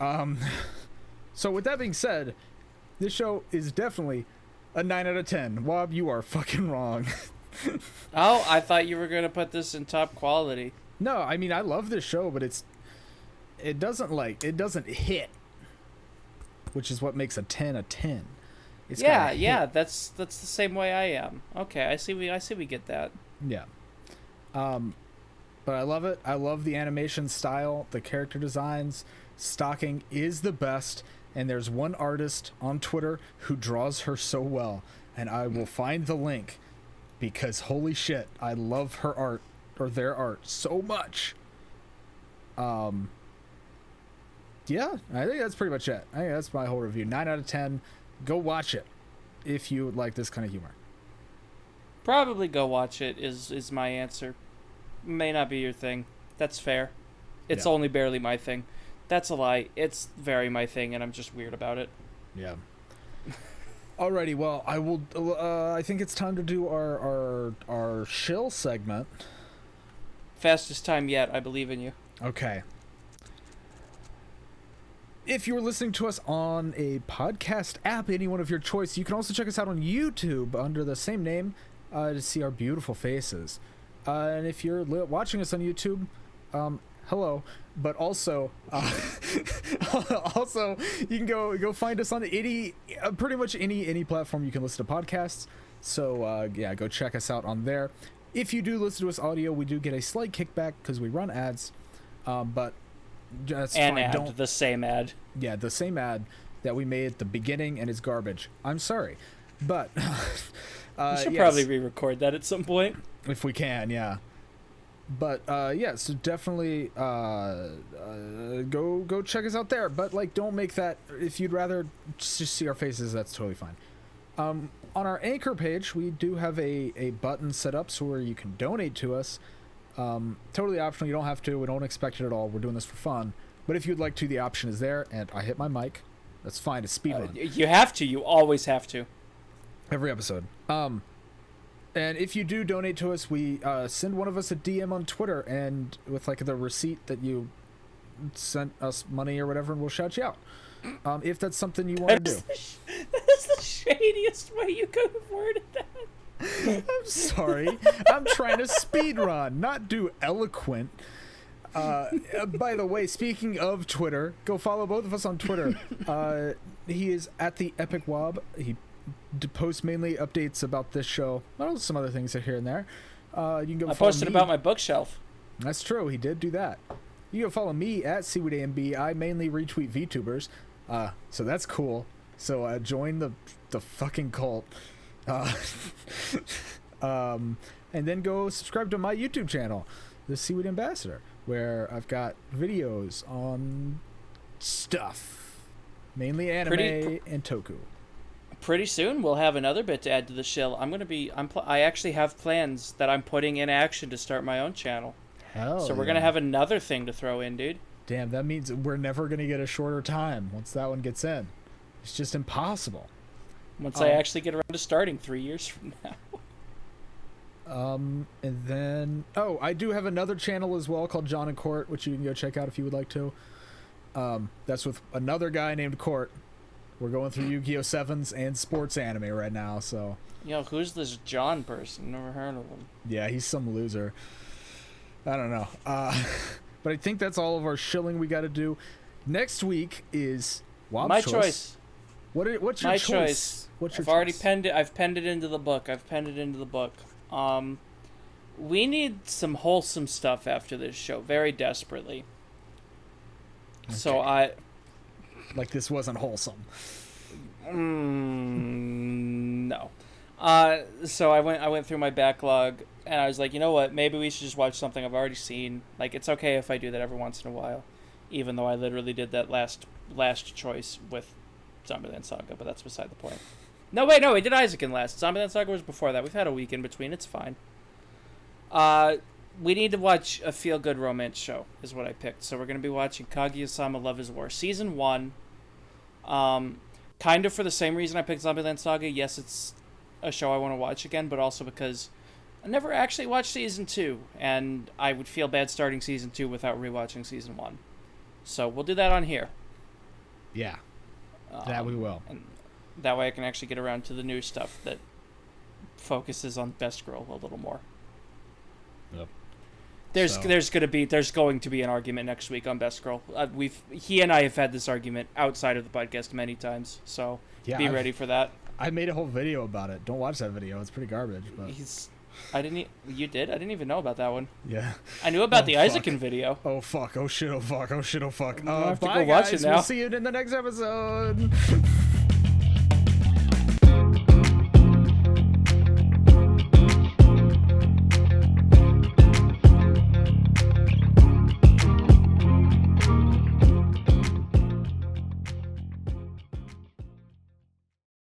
So with that being said, this show is definitely a 9 out of 10. Wob, you are fucking wrong. Oh, I thought you were going to put this in top quality. No, I mean, I love this show, but it doesn't hit, which is what makes a 10 a 10. It's yeah, that's the same way I am. Okay, I see we get that. Yeah. But I love it. I love the animation style, the character designs. Stocking is the best, and there's one artist on Twitter who draws her so well, and I will find the link because holy shit, I love her art or their art so much. Yeah, I think that's pretty much it. I think that's my whole review. 9 out of 10. Go watch it if you like this kind of humor. Probably go watch it is my answer. May not be your thing. That's fair. It's only barely my thing. That's a lie. It's very my thing, and I'm just weird about it. Yeah. Alrighty, well, I will. I think it's time to do our shill segment. Fastest time yet. I believe in you. Okay. If you're listening to us on a podcast app, any one of your choice, you can also check us out on YouTube under the same name to see our beautiful faces. And if you're watching us on YouTube, hello. But also, also you can go find us on pretty much any platform you can listen to podcasts. So yeah, go check us out on there. If you do listen to us audio, we do get a slight kickback because we run ads, but that's and fine. ad, the same ad. Yeah, the same ad that we made at the beginning, and it's garbage. I'm sorry, but we should probably re-record that at some point if we can. Yeah. But yeah, so definitely go check us out there. But like, don't make that. If you'd rather just see our faces, that's totally fine. On our Anchor page, we do have a button set up so where you can donate to us. Totally optional. You don't have to. We don't expect it at all. We're doing this for fun. But if you'd like to, the option is there. And I hit my mic. That's fine. It's speed run. You have to. You always have to. Every episode. And if you do donate to us, we send one of us a DM on Twitter, and with like the receipt that you sent us money or whatever, and we'll shout you out. If that's something you want to do. That is the shadiest way you could have worded that. I'm sorry. I'm trying to speed run, not do eloquent. By the way, speaking of Twitter, go follow both of us on Twitter. He is at the Epic Wob. He post mainly updates about this show. Well, some other things here and there. You can go. I posted about my bookshelf. That's true. He did do that. You can follow me at Seaweed AMB. I mainly retweet VTubers, so that's cool. So join the fucking cult, and then go subscribe to my YouTube channel, the Seaweed Ambassador, where I've got videos on stuff, mainly anime and toku. Pretty soon we'll have another bit to add to the shill. I actually have plans that I'm putting in action to start my own channel. So we're gonna have another thing to throw in, dude. Damn, that means we're never gonna get a shorter time once that one gets in. It's just impossible. Once I actually get around to starting 3 years from now. And then I do have another channel as well called John and Court, which you can go check out if you would like to. That's with another guy named Court. We're going through Yu-Gi-Oh! 7s and sports anime right now, so... Yo, who's this John person? Never heard of him. Yeah, he's some loser. I don't know. But I think that's all of our shilling we got to do. Next week is... My choice. What's your choice? What's your choice? Already penned it. I've penned it into the book. We need some wholesome stuff after this show, very desperately. Okay. So Like this wasn't wholesome. No. So I went through my backlog, and I was like, you know what? Maybe we should just watch something I've already seen. Like, it's okay if I do that every once in a while, even though I literally did that last choice with Zombieland Saga, but that's beside the point. No, wait, no, we did Isaac in last. Zombieland Saga was before that. We've had a week in between. It's fine. We need to watch a feel-good romance show, is what I picked. So we're going to be watching Kaguya-sama Love is War Season 1. Kind of for the same reason I picked Zombieland Saga. Yes, it's a show I want to watch again, but also because I never actually watched Season 2, and I would feel bad starting Season 2 without rewatching Season 1. So we'll do that on here. Yeah, that we will. And that way I can actually get around to the new stuff that focuses on Best Girl a little more. Yep. There's going to be an argument next week on Best Girl. He and I have had this argument outside of the podcast many times, so be ready for that. I made a whole video about it. Don't watch that video; it's pretty garbage. But you did? I didn't even know about that one. Yeah, I knew about the Isaacin video. Oh fuck! Oh shit! Oh fuck! Oh shit! Oh fuck! I have to bye go watch guys. it now. We'll see you in the next episode.